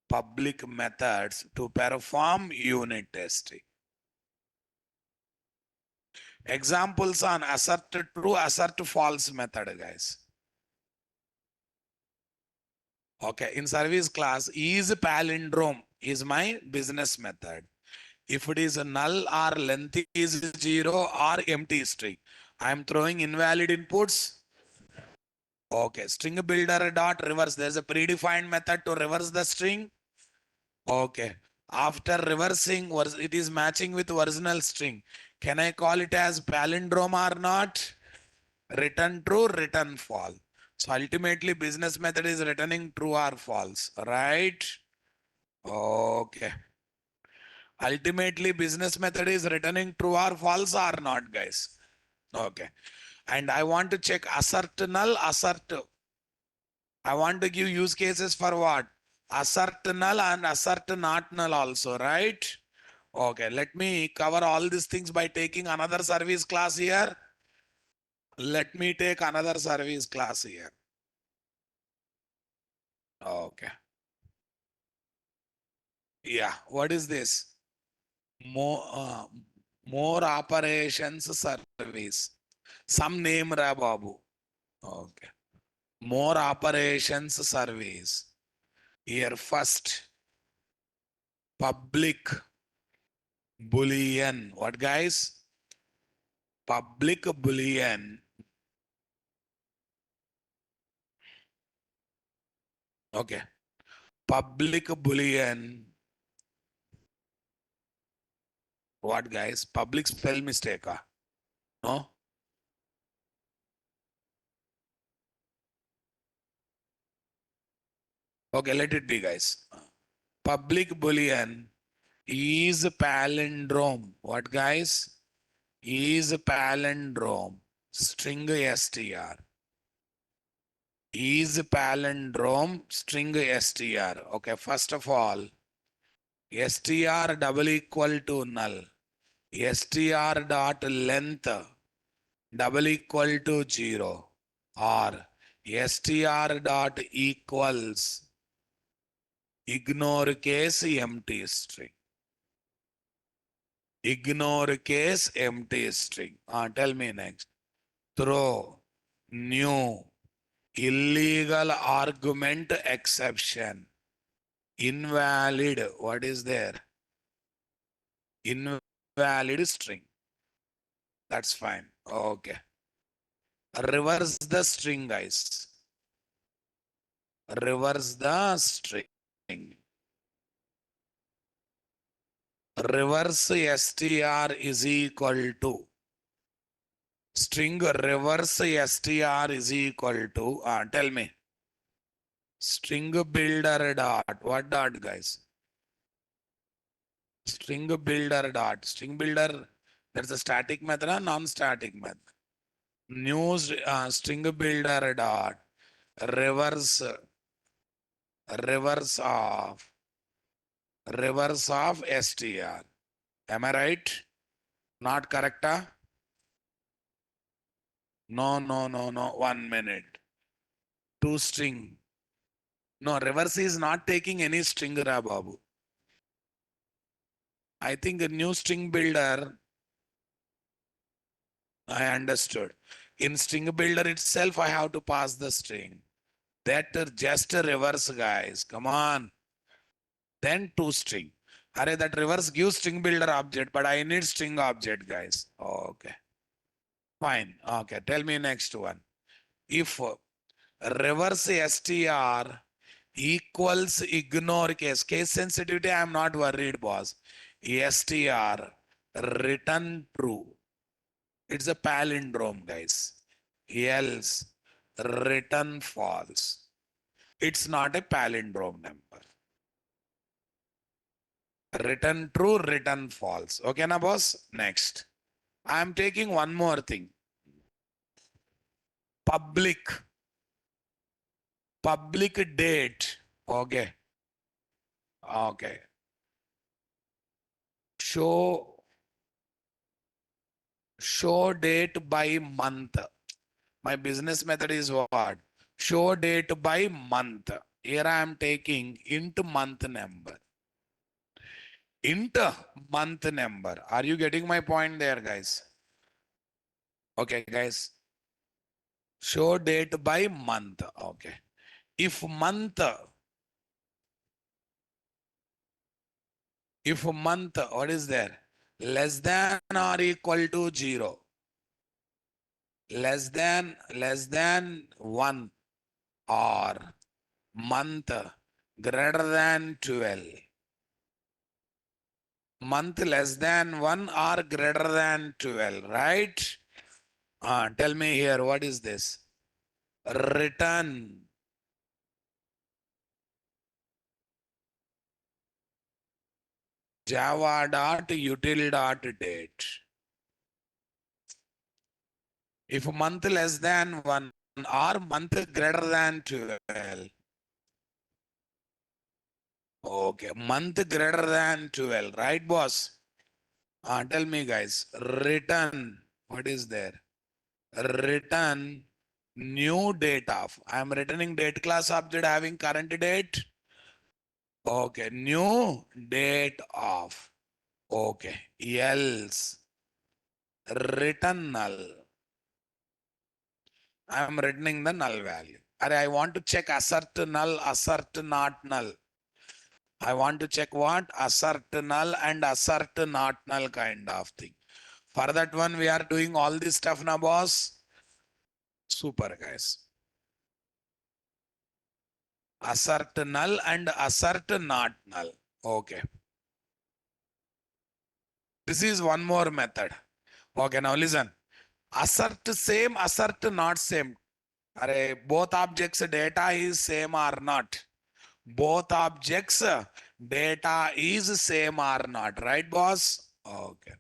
Public methods to perform unit testing. Examples on assert true, assert false method, guys. Okay, in service class, is palindrome is my business method. If it is a null or length is 0 or empty string, I am throwing invalid inputs. Okay, string builder dot reverse. There's a predefined method to reverse the string. Okay. After reversing, it is matching with original string. Can I call it as palindrome or not? Return true, return false. So ultimately, business method is returning true or false, right? Okay. Ultimately, business method is returning true or false or not, guys? Okay. And I want to check assert null, assert. I want to give use cases for what? Assert null and assert not null also, right? Okay, let me cover all these things by taking another service class here. Let me take another service class here. Okay. Yeah, what is this? More operations service. Some name ra babu. Okay. More operations service. Here first. Public Boolean. What, guys? Public Boolean. Okay. Public Boolean. What, guys? Public spell mistake. No? Okay, let it be, guys. Public Boolean is palindrome. What, guys? Is palindrome. String str. Is palindrome string str. Okay, first of all, str double equal to null. Str dot length double equal to 0 or str dot equals ignore case empty string. Ignore case empty string. Tell me next. Throw new illegal argument exception. Invalid. What is there? Invalid string. That's fine. Okay. Reverse the string, guys. Reverse the string. Reverse str is equal to string reverse str is equal to tell me string builder dot what dot, guys? String builder dot string builder. There's a static method and non-static method. New string builder dot reverse reverse of str. Am I right? Not correct? No, no, no, no. 1 minute. To string. No, reverse is not taking any string, Ra Babu. I think a new string builder. I understood. In string builder itself, I have to pass the string. That just a reverse, guys. Come on. Then to string. Array, that reverse gives string builder object, but I need string object, guys. Okay. Fine. Okay. Tell me next one. If reverse str equals ignore case sensitivity, I am not worried, boss. Str return true. It's a palindrome, guys. Else return false. It's not a palindrome number. Return true, return false. Okay, na boss? Next. I am taking one more thing. Public. Public date. Okay. Okay. Show date by month. My business method is what? Show date by month. Here I am taking int month number. Int month number. Are you getting my point there, guys? Okay, guys. Show date by month. Okay. If month, what is there? Less than or equal to 0. Less than 1 or month greater than 12. Month less than 1 or greater than 12, right? Tell me here, what is this? Return java.util.date. If month less than 1 or month greater than 12. Okay, month greater than 12, right, boss? Tell me, guys. Return, what is there? Return new date of. I am returning date class object having current date. Okay, new date of. Okay, else return null. I am returning the null value. I want to check assert null, assert not null. I want to check what? Assert null and assert not null kind of thing. For that one, we are doing all this stuff now, boss. Super, guys. Assert null and assert not null. Okay. This is one more method. Okay, now listen. Assert same, assert not same. Both objects data is same or not. Both objects data is same or not. Right, boss? Okay.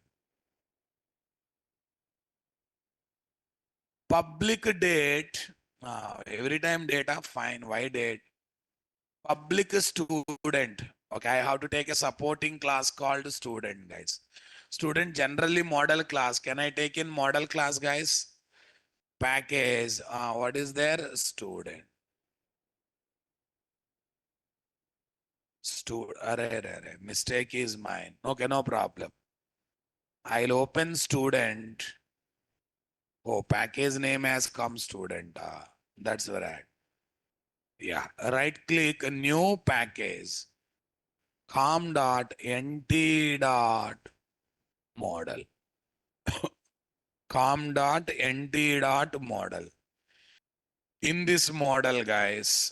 Public date. Every time data, fine. Why date? Public student. Okay, I have to take a supporting class called student, guys. Student generally model class. Can I take in model class, guys? Package. What is there? Student. Mistake is mine. Okay, no problem. I'll open student. Oh, package name has come student. That's right. Yeah, right click new package. com.nt.model. com.nt.model. In this model, guys,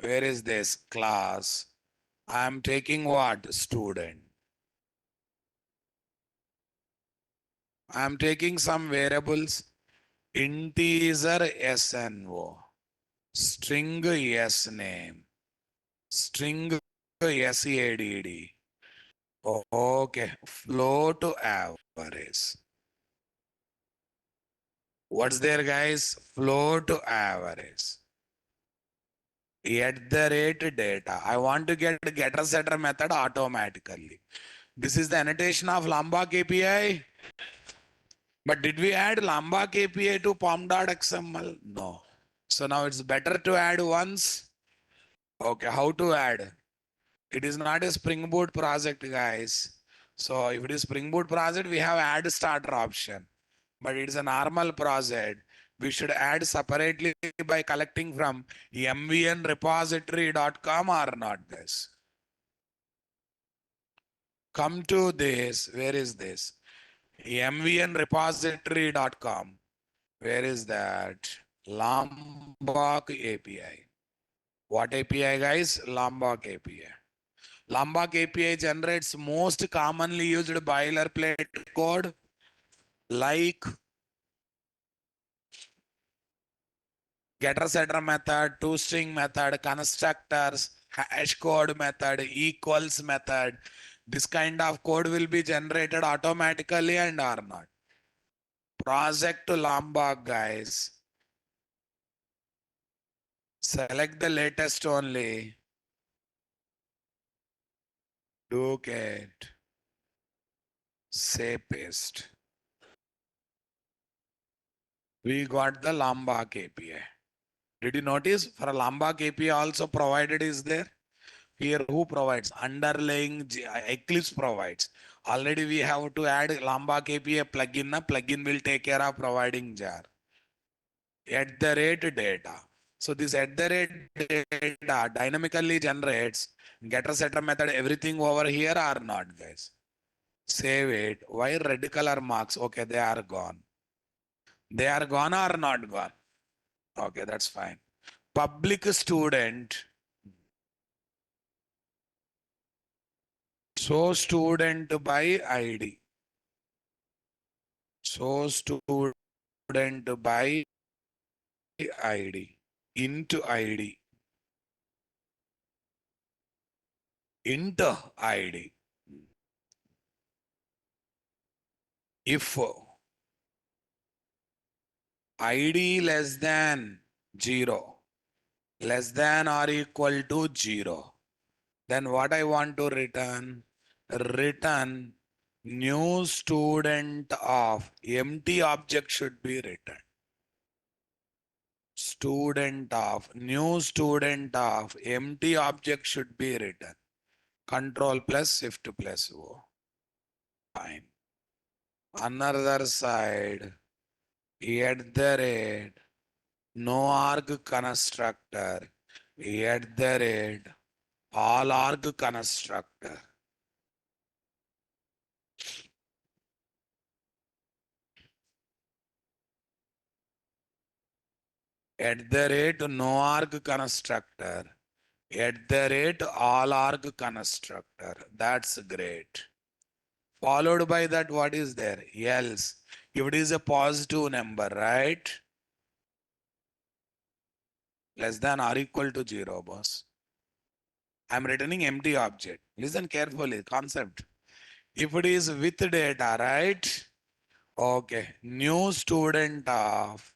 where is this class? I'm taking what? Student. I'm taking some variables. Integer SNO. String S name. String SADD. Okay. Float average. What's there, guys? Float average. At the rate data. I want to get getter setter method automatically. This is the annotation of Lombok API. But did we add Lombok API to pom.xml? No. So now it's better to add once. Okay, how to add? It is not a Spring Boot project, guys. So if it is Spring Boot project, we have add starter option. but it's a normal process. We should add separately by collecting from mvnrepository.com or not, guys. Come to this. Where is this? mvnrepository.com. Where is that? Lombok API. What API, guys? Lombok API. Lombok API generates most commonly used boilerplate code like getter setter method, toString method, constructors, hash code method, equals method. This kind of code will be generated automatically and or not. Project Lombok, guys. Select the latest only. Duplicate. Say paste. We got the Lombok API. Did you notice for a Lombok API also provided is there? Here who provides? Underlying Eclipse provides. Already we have to add Lombok API plugin. Plugin will take care of providing jar. At the rate data. So this at the rate data dynamically generates getter setter method everything over here or not, guys? Save it. Why red color marks? Okay, they are gone. They are gone or not gone? Okay, that's fine. Public student. So student by ID. So student by ID. Into ID. Into ID. If ID less than 0, less than or equal to 0, then what I want to return? Return new student of empty object should be written. Student of new student of empty object should be written. Control plus shift plus O. Fine. Another side, at the rate, no arg constructor, at the rate, all arg constructor. At the rate, no arg constructor. At the rate, all arg constructor. That's great. Followed by that, what is there? Else. If it is a positive number, right? Less than or equal to 0, boss. I'm returning empty object. Listen carefully, concept. If it is with data, right? Okay. New student of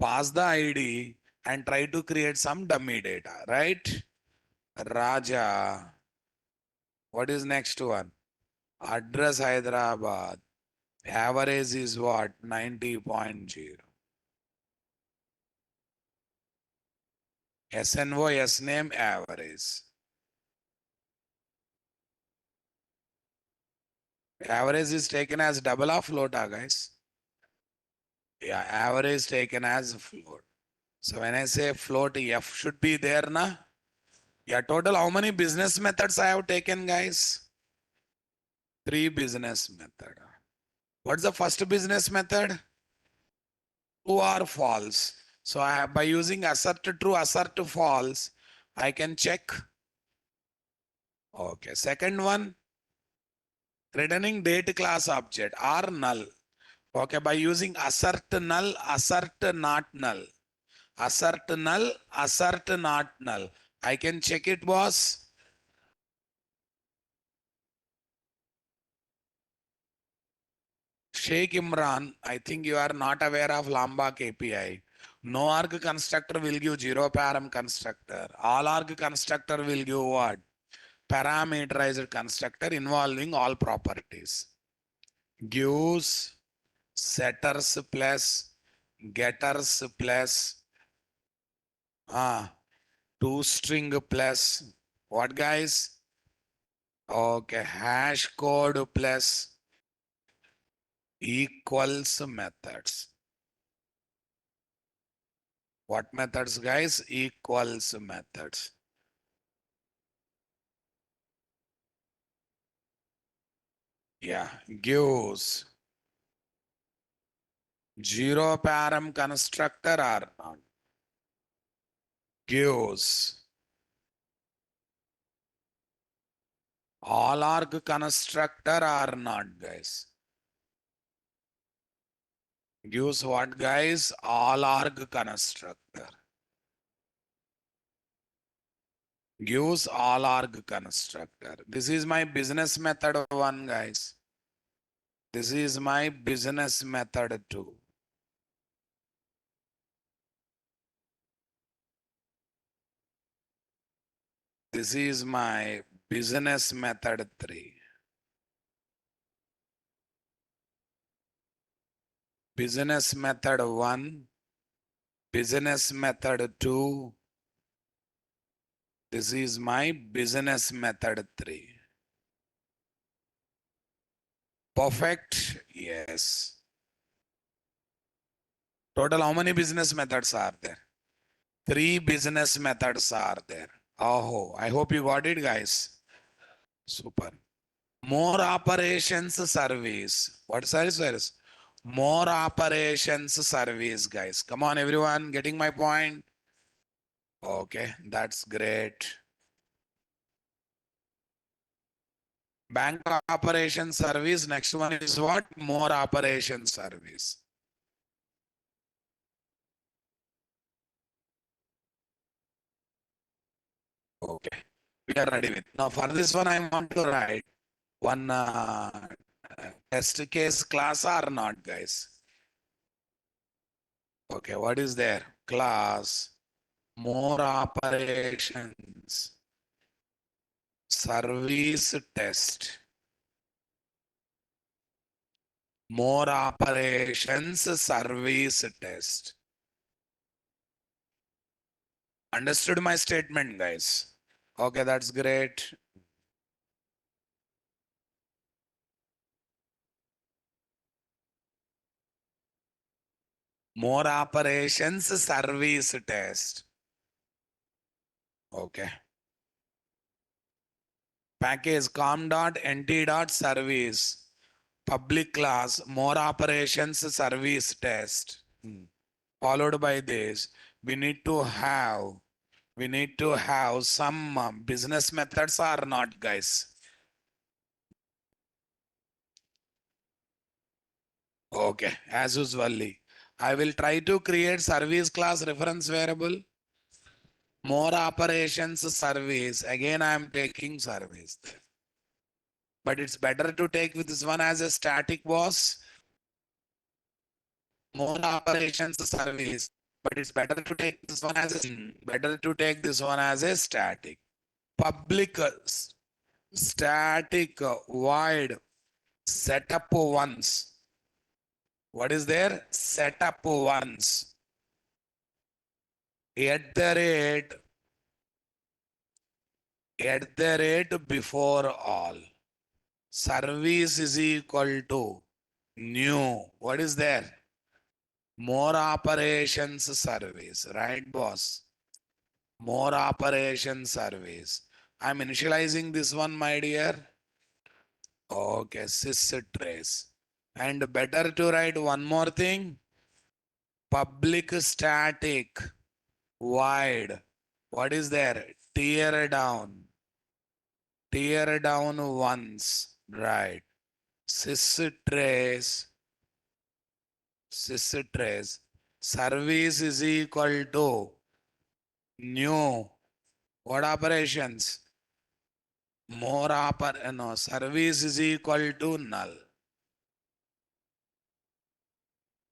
pass the ID and try to create some dummy data, right? Raja. What is next one? Address Hyderabad. Average is what? 90.0. SNO, S name, average. Average is taken as double or float, guys. Yeah, average taken as float. So when I say float, F should be there, na? Yeah, total how many business methods I have taken, guys? 3 business method. What's the first business method? True or false. So I have, by using assert true, assert false, I can check. Okay. Second one, returning date class object or null. Okay. By using assert null, assert not null. Assert null, assert not null. I can check it, boss. Sheikh Imran, I think you are not aware of Lombok API. No arg constructor will give 0 param constructor. All arg constructor will give what? Parameterized constructor involving all properties. Gives setters plus getters plus toString plus what, guys? Okay, hash code plus Equals methods. What methods, guys? Equals methods. Yeah, gives zero param constructor or not. Gives all arg constructor or not, guys. Gives what, guys? All arg constructor. Gives all arg constructor. This is my business method 1, guys. This is my business method 2. This is my business method 3. Business method 1, business method 2. This is my business method 3. Perfect? Yes. Total, how many business methods are there? 3 business methods are there. Oh, I hope you got it, guys. Super. More operations service. What service? More operations service, guys. Come on, everyone. Getting my point? Okay, that's great. Bank operation service. Next one is what? More operation service. Okay, we are ready with. Now for this one, I want to write one test case class or not, guys. Okay, what is there? Class, more operations, service test. More operations, service test. Understood my statement, guys? Okay, that's great. More operations, service test. Okay. Package com.nt.service. Public class, more operations, service test. Followed by this, we need to have some business methods or not, guys. Okay, as usually, I will try to create service class reference variable. More operations service. Again, I am taking service. But it's better to take with this one as a static, boss. More operations service. But it's better to take this one as a static. Public static void setup once. What is there? Setup once. At the rate before all. Service is equal to new. What is there? More operations service. Right, boss? More operations service. I'm initializing this one, my dear. Okay, sys trace. And better to write one more thing. Public static void. What is there? Tear down. Tear down once. Right. Sys trace. Sys trace. Service is equal to new. What operations? More no, service is equal to null.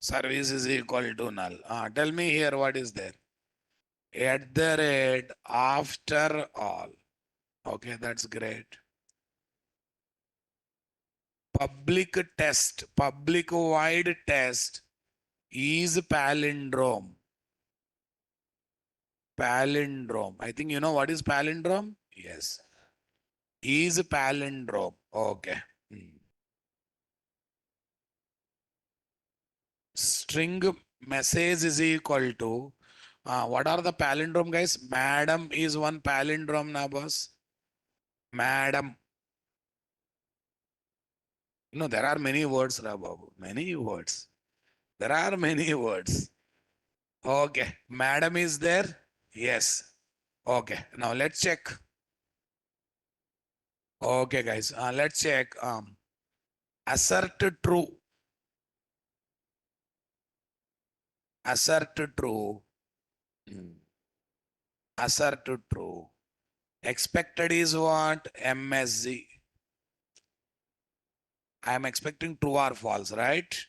Service is equal to null. Tell me here what is there. At the rate after all. Okay, that's great. Public test, public wide test is palindrome. Palindrome. I think you know what is palindrome? Yes. Is palindrome. Okay. string message is equal to, what are the palindrome, guys? Madam is one palindrome, na boss. Madam. There are many words, Babu. Many words. There are many words. Okay. Madam is there? Yes. Okay. Now let's check. Okay, guys. Let's check. Assert true. Assert true. Hmm. Assert true. Expected is what? MSG. I am expecting true or false, right?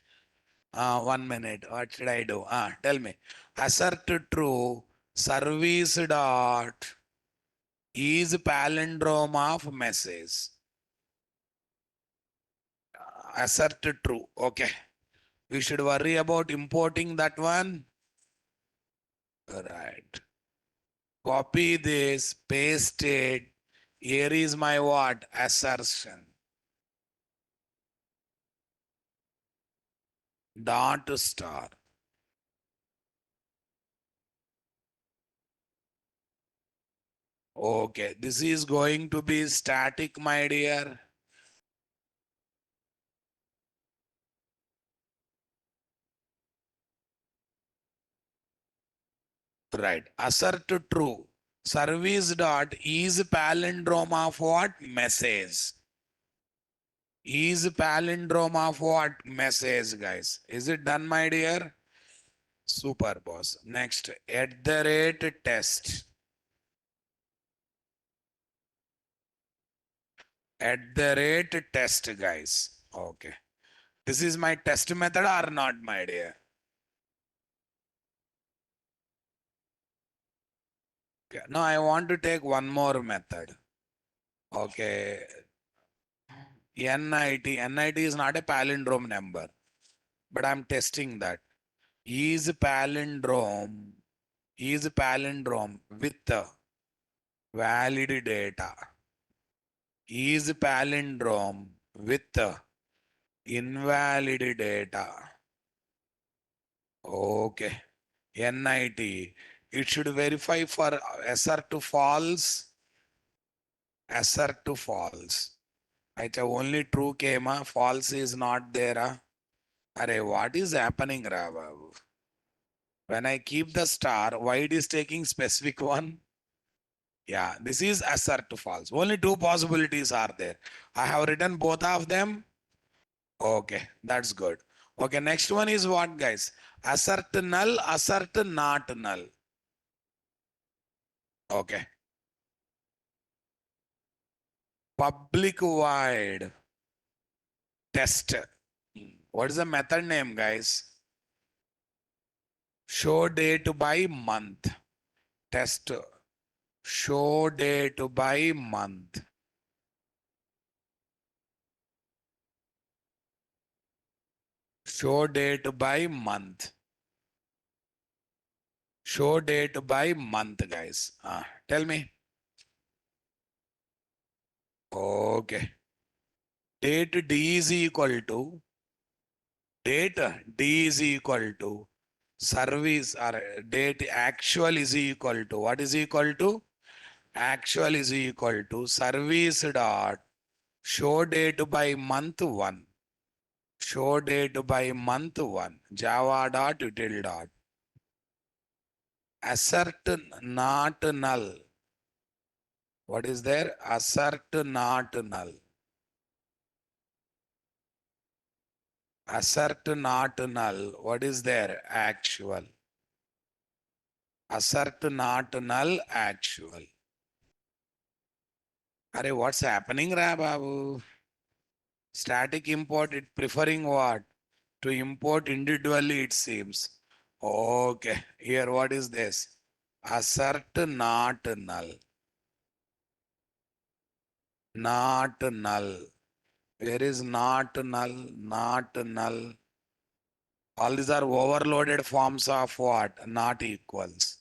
1 minute. What should I do? Tell me. Assert true. Service dot is palindrome of message. Assert true. Okay. We should worry about importing that one. Right. Copy this, paste it. Here is my what? Assertion. Dot star. Okay. This is going to be static, my dear. Right. Assert true. Service dot is palindrome of what? Message. Is palindrome of what? Message, guys. Is it done, my dear? Super, boss. Next, at the rate test. At the rate test, guys. Okay. This is my test method or not, my dear? Okay. Now I want to take one more method. Okay. NIT is not a palindrome number, but I'm testing that. Is palindrome with valid data. Is palindrome with invalid data. Okay. NIT. It should verify for assert to false. Assert to false. Only true came. False is not there. Array, what is happening, Babu? When I keep the star, why it is taking specific one? Yeah, this is assert to false. Only two possibilities are there. I have written both of them. Okay, that's good. Okay, next one is what, guys? Assert null, assert not null. Okay. Public void test. What is the method name, guys? Show date by month. Test. Show date by month. Show date by month. Show date by month, guys. Tell me. Okay. Date D is equal to service or date actual is equal to what is equal to? Actual is equal to service dot show date by month 1. Show date by month 1. Java dot util dot. Assert not null. What is there? Assert not null. Assert not null. What is there? Actual. Assert not null. Actual. Arey, what's happening, Babu? Static import, it preferring what? To import individually, it seems. Okay. Here, what is this? Assert not null. Not null. Where is not null? Not null. All these are overloaded forms of what? Not equals.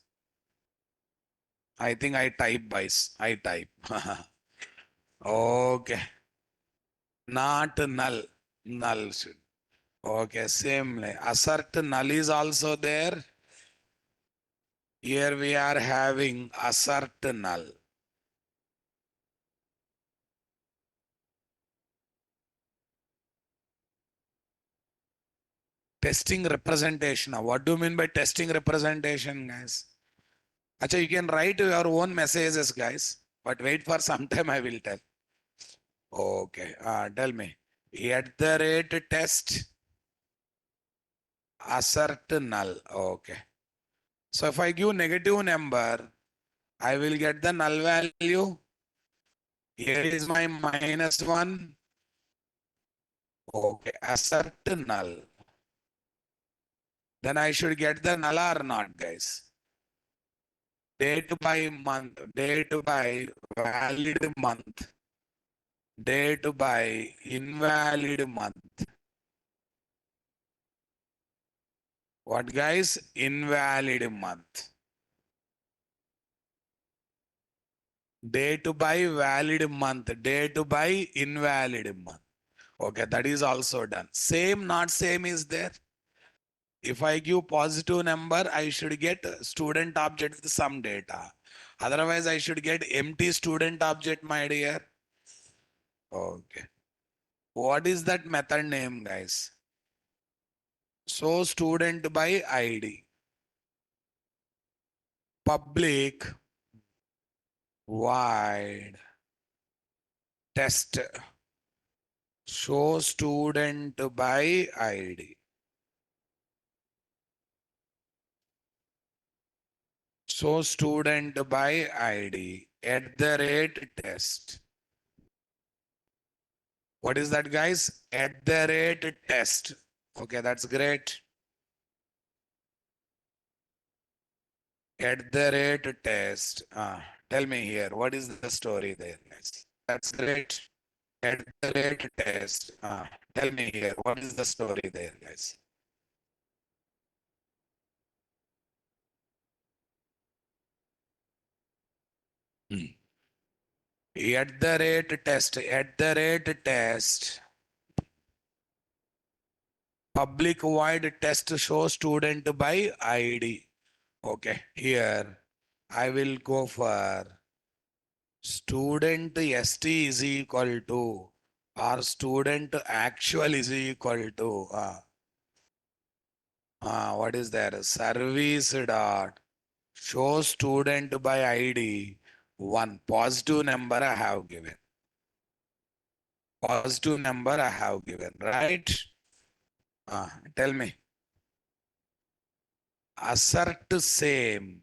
I think I type, boys. I type. Okay. Not null. Null should. Okay, same. Assert null is also there. Here we are having assert null. Testing representation. What do you mean by testing representation, guys? Acha, you can write your own messages, guys. But wait for some time, I will tell. Okay, tell me. At the rate test assert null. Okay. So if I give negative number, I will get the null value. Here is my -1. Okay, assert null. Then I should get the null or not, guys. Date by month, date by valid month, date by invalid month. What, guys? Invalid month. Date by valid month, date by invalid month. Okay, that is also done. Same, not same is there. If I give positive number, I should get student object with some data. Otherwise, I should get empty student object, my dear. Okay. What is that method name, guys? So student by ID. Public void test. Show student by ID. So student by ID at the rate test. What is that, guys? At the rate test. Okay, that's great. At the rate test. Tell me here, what is the story there, guys? That's great. At the rate test. Tell me here, what is the story there, guys? At the rate test. At the rate test. Public void test show student by ID. Okay, here I will go for student ST is equal to or student actual is equal to what is there? Service dot show student by ID. One positive number I have given. Positive number I have given, right? Tell me. Assert same.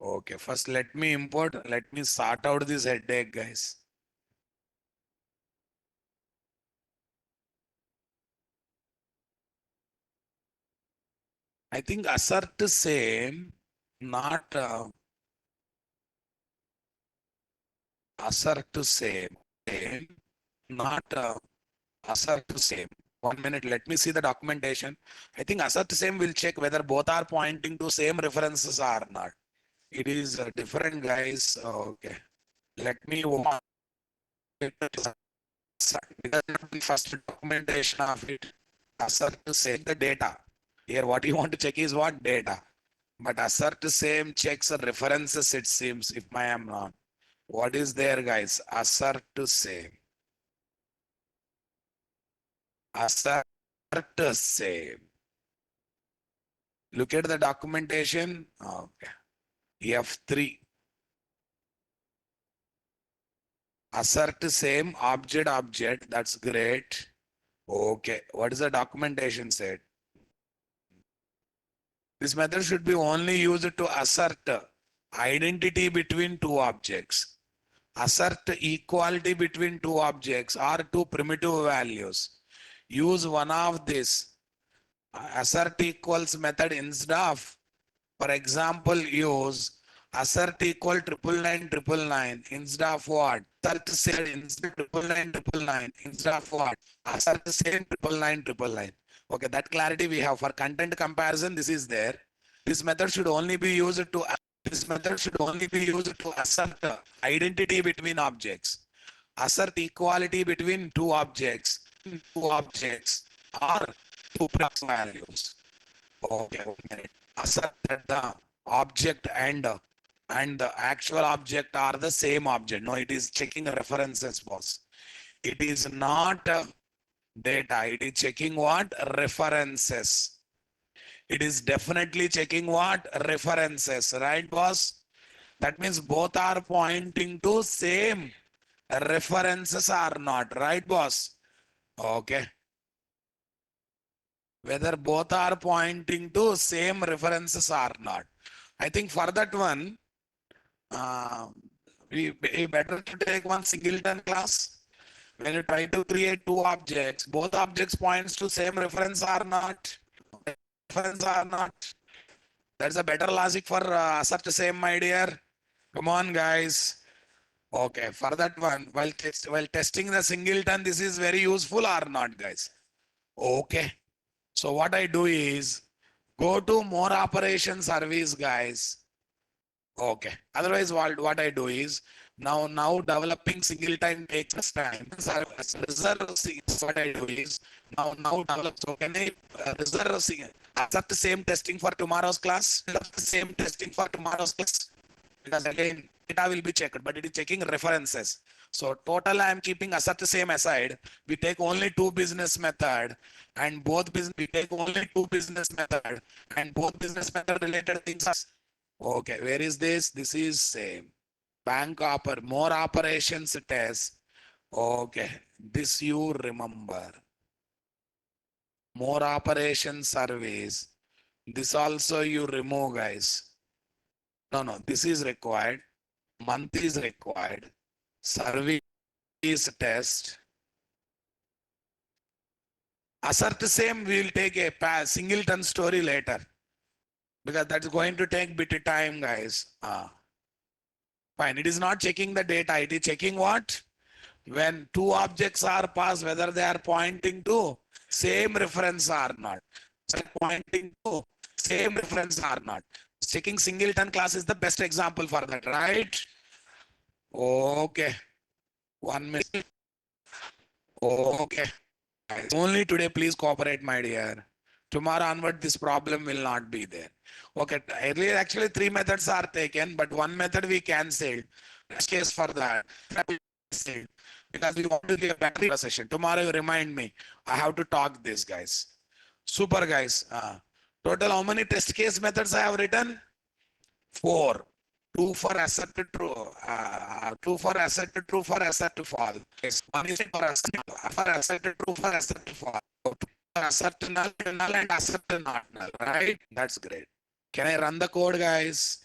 Okay, first let me sort out this headache, guys. I think assert same, not assert same, not assert same. 1 minute, let me see the documentation. I think assert same will check whether both are pointing to same references or not. It is different, guys. Okay, let me want first documentation of it. Assert same the data. Here, what you want to check is what data. But assert same checks references, it seems, if I am wrong. What is there, guys? Assert same. Assert same. Look at the documentation. Okay. F3. Assert same object. That's great. Okay. What is the documentation said? This method should be only used to assert identity between two objects. Assert equality between two objects or two primitive values. Use one of this. Assert equals method instead of, for example, use assert equal 999 instead of what? Assert same instead of 999 instead of what? Assert same 999. Okay, that clarity we have. For content comparison, this is there. This method should only be used to assert identity between objects. Assert equality between two objects. two objects or two plus values. Okay, 1 minute. Assert that the object and the actual object are the same object. No, it is checking references, boss. It is not data. It is checking what? References. It is definitely checking what? References, right, boss? That means both are pointing to same references or not, right, boss? Okay. Whether both are pointing to same references or not. I think for that one, uh, we better to take one singleton class. When you try to create two objects, both objects points to same reference or not. Reference or not. That's a better logic for assert same, my dear. Come on, guys. Okay, for that one, while testing the singleton, this is very useful or not, guys? Okay. So what I do is go to more operation service, guys. Okay. Otherwise, what I do is now developing singleton takes time. Reserve what I do is now develop. So can I reserve accept the same testing for tomorrow's class? The same testing for tomorrow's class, because again data will be checked, but it is checking references. So total I am keeping assert same aside. We take only two business method and both business we take only two business method and both business method related things are okay. Where is this? This is same. Bank more operations test. Okay. This you remember. More operation service. This also you remove, guys. No, this is required. Month is required. Service test. Assert same, we will take a singleton story later, because that's going to take bit of time, guys. Fine. It is not checking the data. It is checking what? When two objects are passed, whether they are pointing to same reference or not. Pointing to same reference or not. Checking singleton class is the best example for that, right? Okay. 1 minute. Okay. Only today, please cooperate, my dear. Tomorrow onward, this problem will not be there. Okay. Earlier, actually, three methods are taken, but one method we cancelled. Case for that. Because we want to give a battery session. Tomorrow, you remind me. I have to talk this, guys. Super, guys. Total, how many test case methods I have written? 4. Two for assert to true, two for assert to true, for assert to false. Yes. One is for assert to true, for assert to false. Assert to null, and assert to not null, right? That's great. Can I run the code, guys?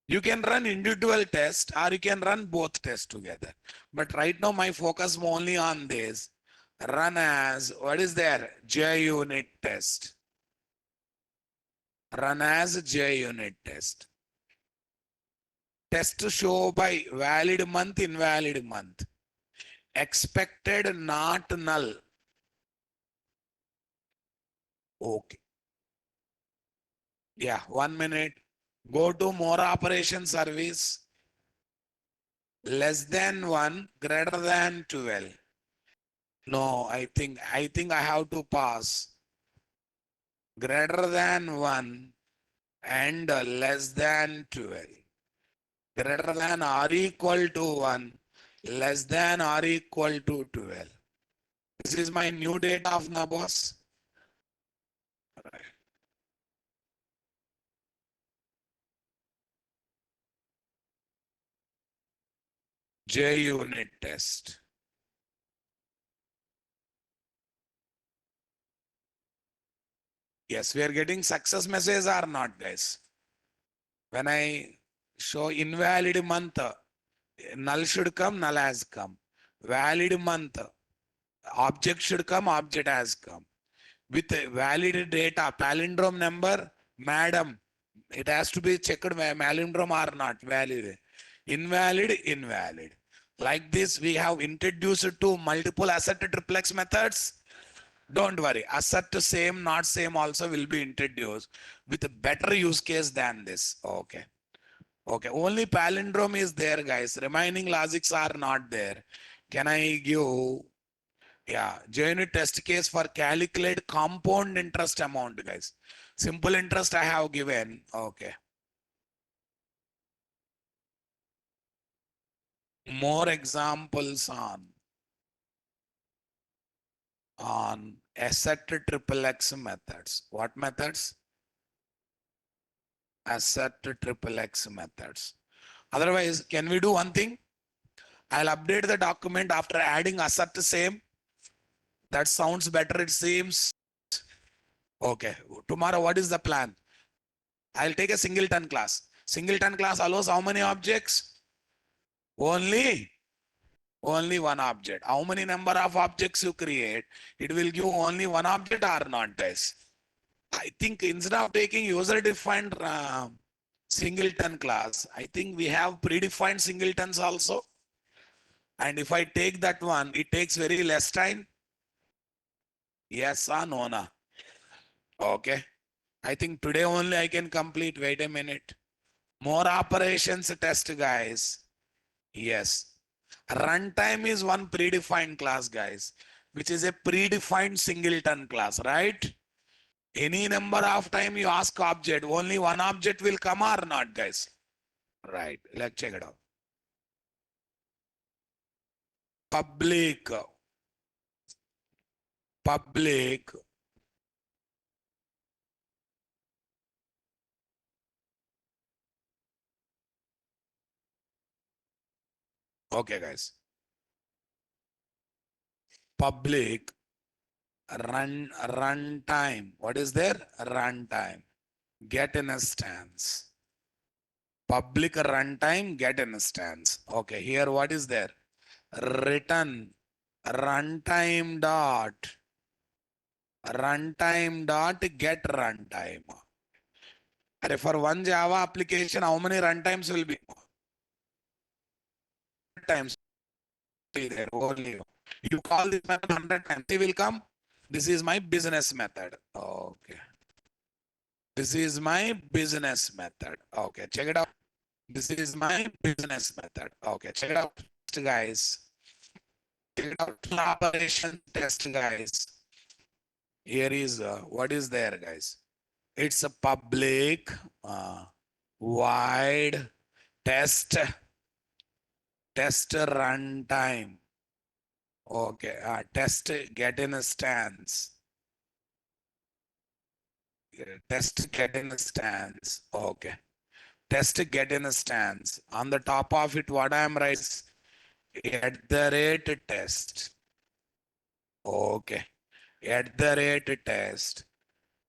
You can run individual test or you can run both tests together. But right now my focus only on this. Run as, what is there? JUnit test. Run as JUnit test. Test to show by valid month, invalid month. Expected, not null. Okay. Yeah, 1 minute. Go to more operation service. Less than 1, greater than 12. No, I think I have to pass. Greater than 1 and less than 12. Greater than or equal to 1, less than or equal to 12. This is my new data of the boss. JUnit test. Yes, we are getting success message or not, guys. When I show invalid month, null should come, null has come. Valid month, object should come, object has come. With valid data, palindrome number, madam, it has to be checked palindrome or not valid. Invalid, invalid. Like this, we have introduced to multiple assert triplex methods. Don't worry, assert same, not same also will be introduced with a better use case than this. Okay. Okay, only palindrome is there, guys. Remaining logics are not there. Can I give, yeah, junit test case for calculate compound interest amount, guys. Simple interest I have given. Okay. More examples on asset triple X methods. What methods? Asset triple X methods. Otherwise, can we do one thing? I'll update the document after adding asset same. That sounds better, it seems. Okay. Tomorrow, what is the plan? I'll take a singleton class. Singleton class allows how many objects? Only one object. How many number of objects you create? It will give only one object or not, guys? I think instead of taking user-defined singleton class, I think we have predefined singletons also. And if I take that one, it takes very less time. Yes or no? Na? Okay. I think today only I can complete. Wait a minute. More operations test, guys. Yes. Runtime is one predefined class, guys, which is a predefined singleton class, right? Any number of time you ask object, only one object will come or not, guys? Right. Let's check it out. Public. Okay, guys. Public runtime. What is there? Runtime. Get instance. Public runtime get instance. Okay, here what is there? Return runtime dot get runtime. And for one Java application, how many runtimes will be? Times there only. You call this method 100 times, it will come. This is my business method. Okay. This is my business method. Okay, check it out. This is my business method. Okay, check it out, guys. Check it out. Operation test, guys. Here is what is there, guys? It's a public wide test runtime. Okay, test get instance. Test get instance. Okay. Test get instance. On the top of it, what I am writing? At the rate test. Okay. At the rate test.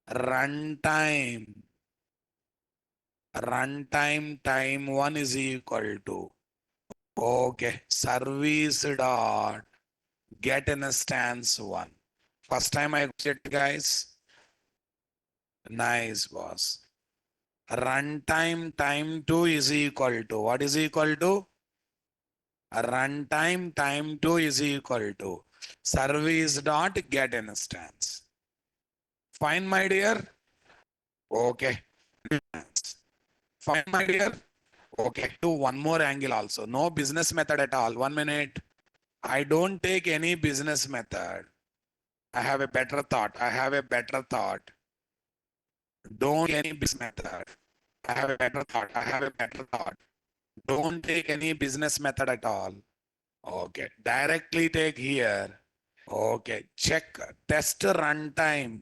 Runtime. Runtime time 1 is equal to. Okay. Service dot get instance 1. First time I checked, guys. Nice, boss. Runtime time 2 is equal to. What is equal to? Runtime time 2 is equal to service dot get instance. Fine, my dear. Okay. Fine, my dear. Okay. Do one more angle also. No business method at all. 1 minute. I don't take any business method. I have a better thought. Don't take any business method. I have a better thought. Don't take any business method at all. Okay. Directly take here. Okay. Check test runtime.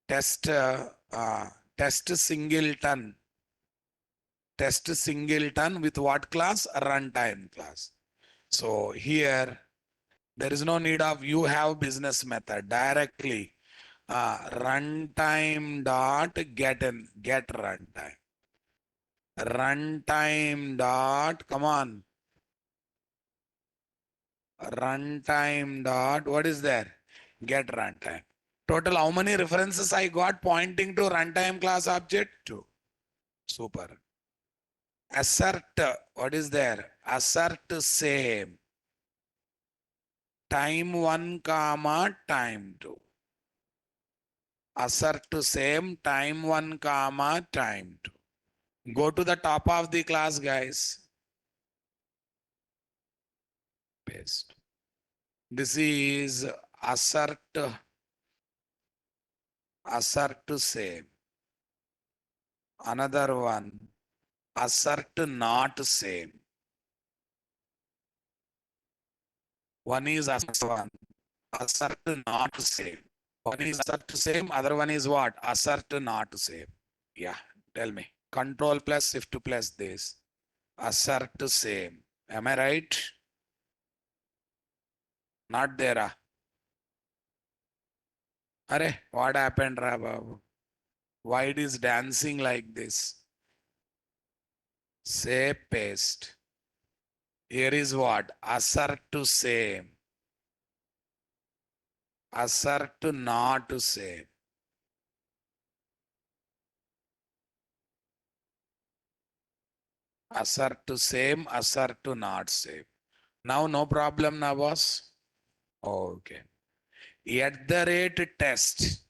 Test singleton. Test singleton with what class? Runtime class. So here there is no need of you have business method. Directly runtime dot get runtime. Runtime dot come on. Runtime dot what is there? Get runtime. Total how many references I got pointing to runtime class object? 2. Super. Assert, what is there? Assert same. Time 1 comma time 2. Assert same time 1 comma time 2. Go to the top of the class, guys. Paste. This is assert, assert same. Another one, assert not same. One is assert one, assert not same. One is assert same, other one is what? Assert not same. Yeah, tell me. Control plus shift plus this. Assert same. Am I right? Not there. Arey, what happened, Babu? Why it is dancing like this? Say paste. Here is what? Assert to same. Assert to not to same. Assert to same, assert to not same. Now no problem now, boss. Okay. At the rate test.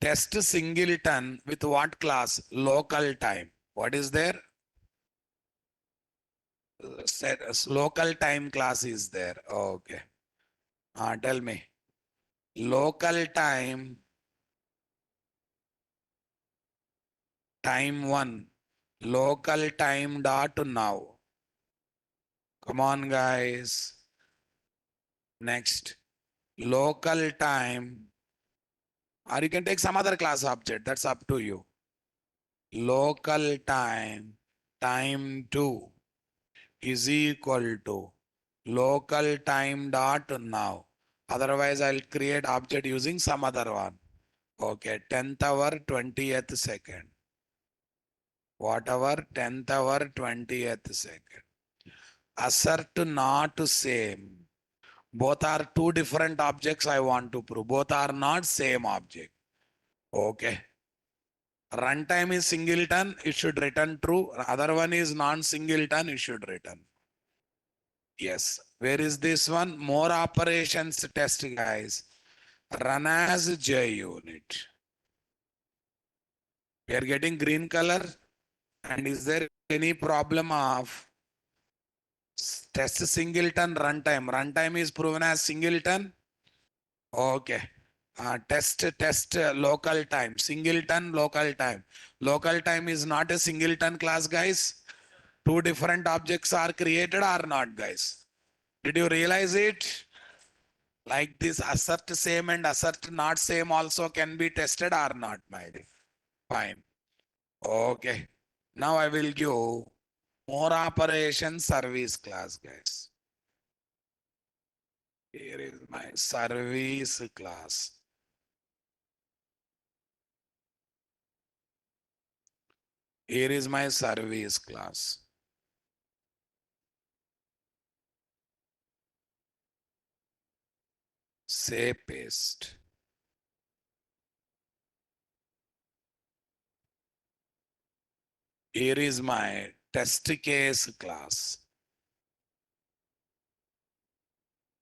Test singleton with what class? Local time. What is there? Local time class is there. Okay. Tell me. Local time, time 1. Local time dot now. Come on, guys. Next. Local time. Or you can take some other class object. That's up to you. Local time, time 2 is equal to local time dot now. Otherwise, I'll create object using some other one. Okay, 10th hour, 20th second. Whatever, 10th hour, 20th second. Assert not same. Both are two different objects I want to prove. Both are not same object. Okay. Runtime is singleton, it should return true. Other one is non-singleton, it should return. Yes. Where is this one? More operations test, guys. Run as JUnit. We are getting green color. And is there any problem of test singleton runtime? Runtime is proven as singleton. Okay. Test local time. Singleton local time. Local time is not a singleton class, guys. Two different objects are created or not, guys. Did you realize it? Like this assert same and assert not same also can be tested or not, my dear. Fine. Okay. Now I will give more operation service class, guys. Here is my service class. Here is my service class. Say paste. Here is my test case class.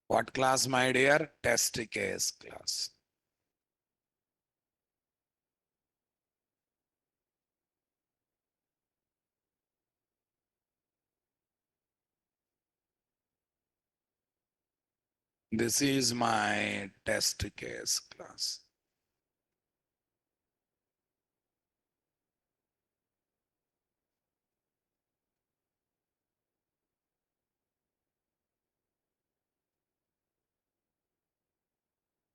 What class, my dear? Test case class. This is my test case class.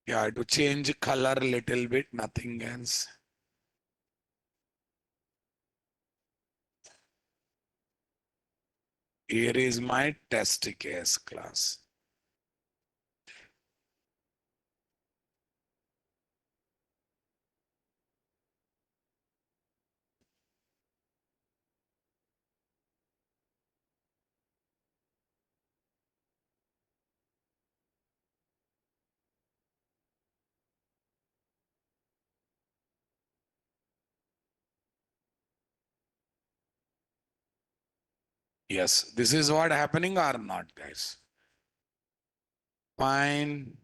Yeah, to change color little bit, nothing else. Here is my test case class. Yes, this is what happening or not, guys. Fine.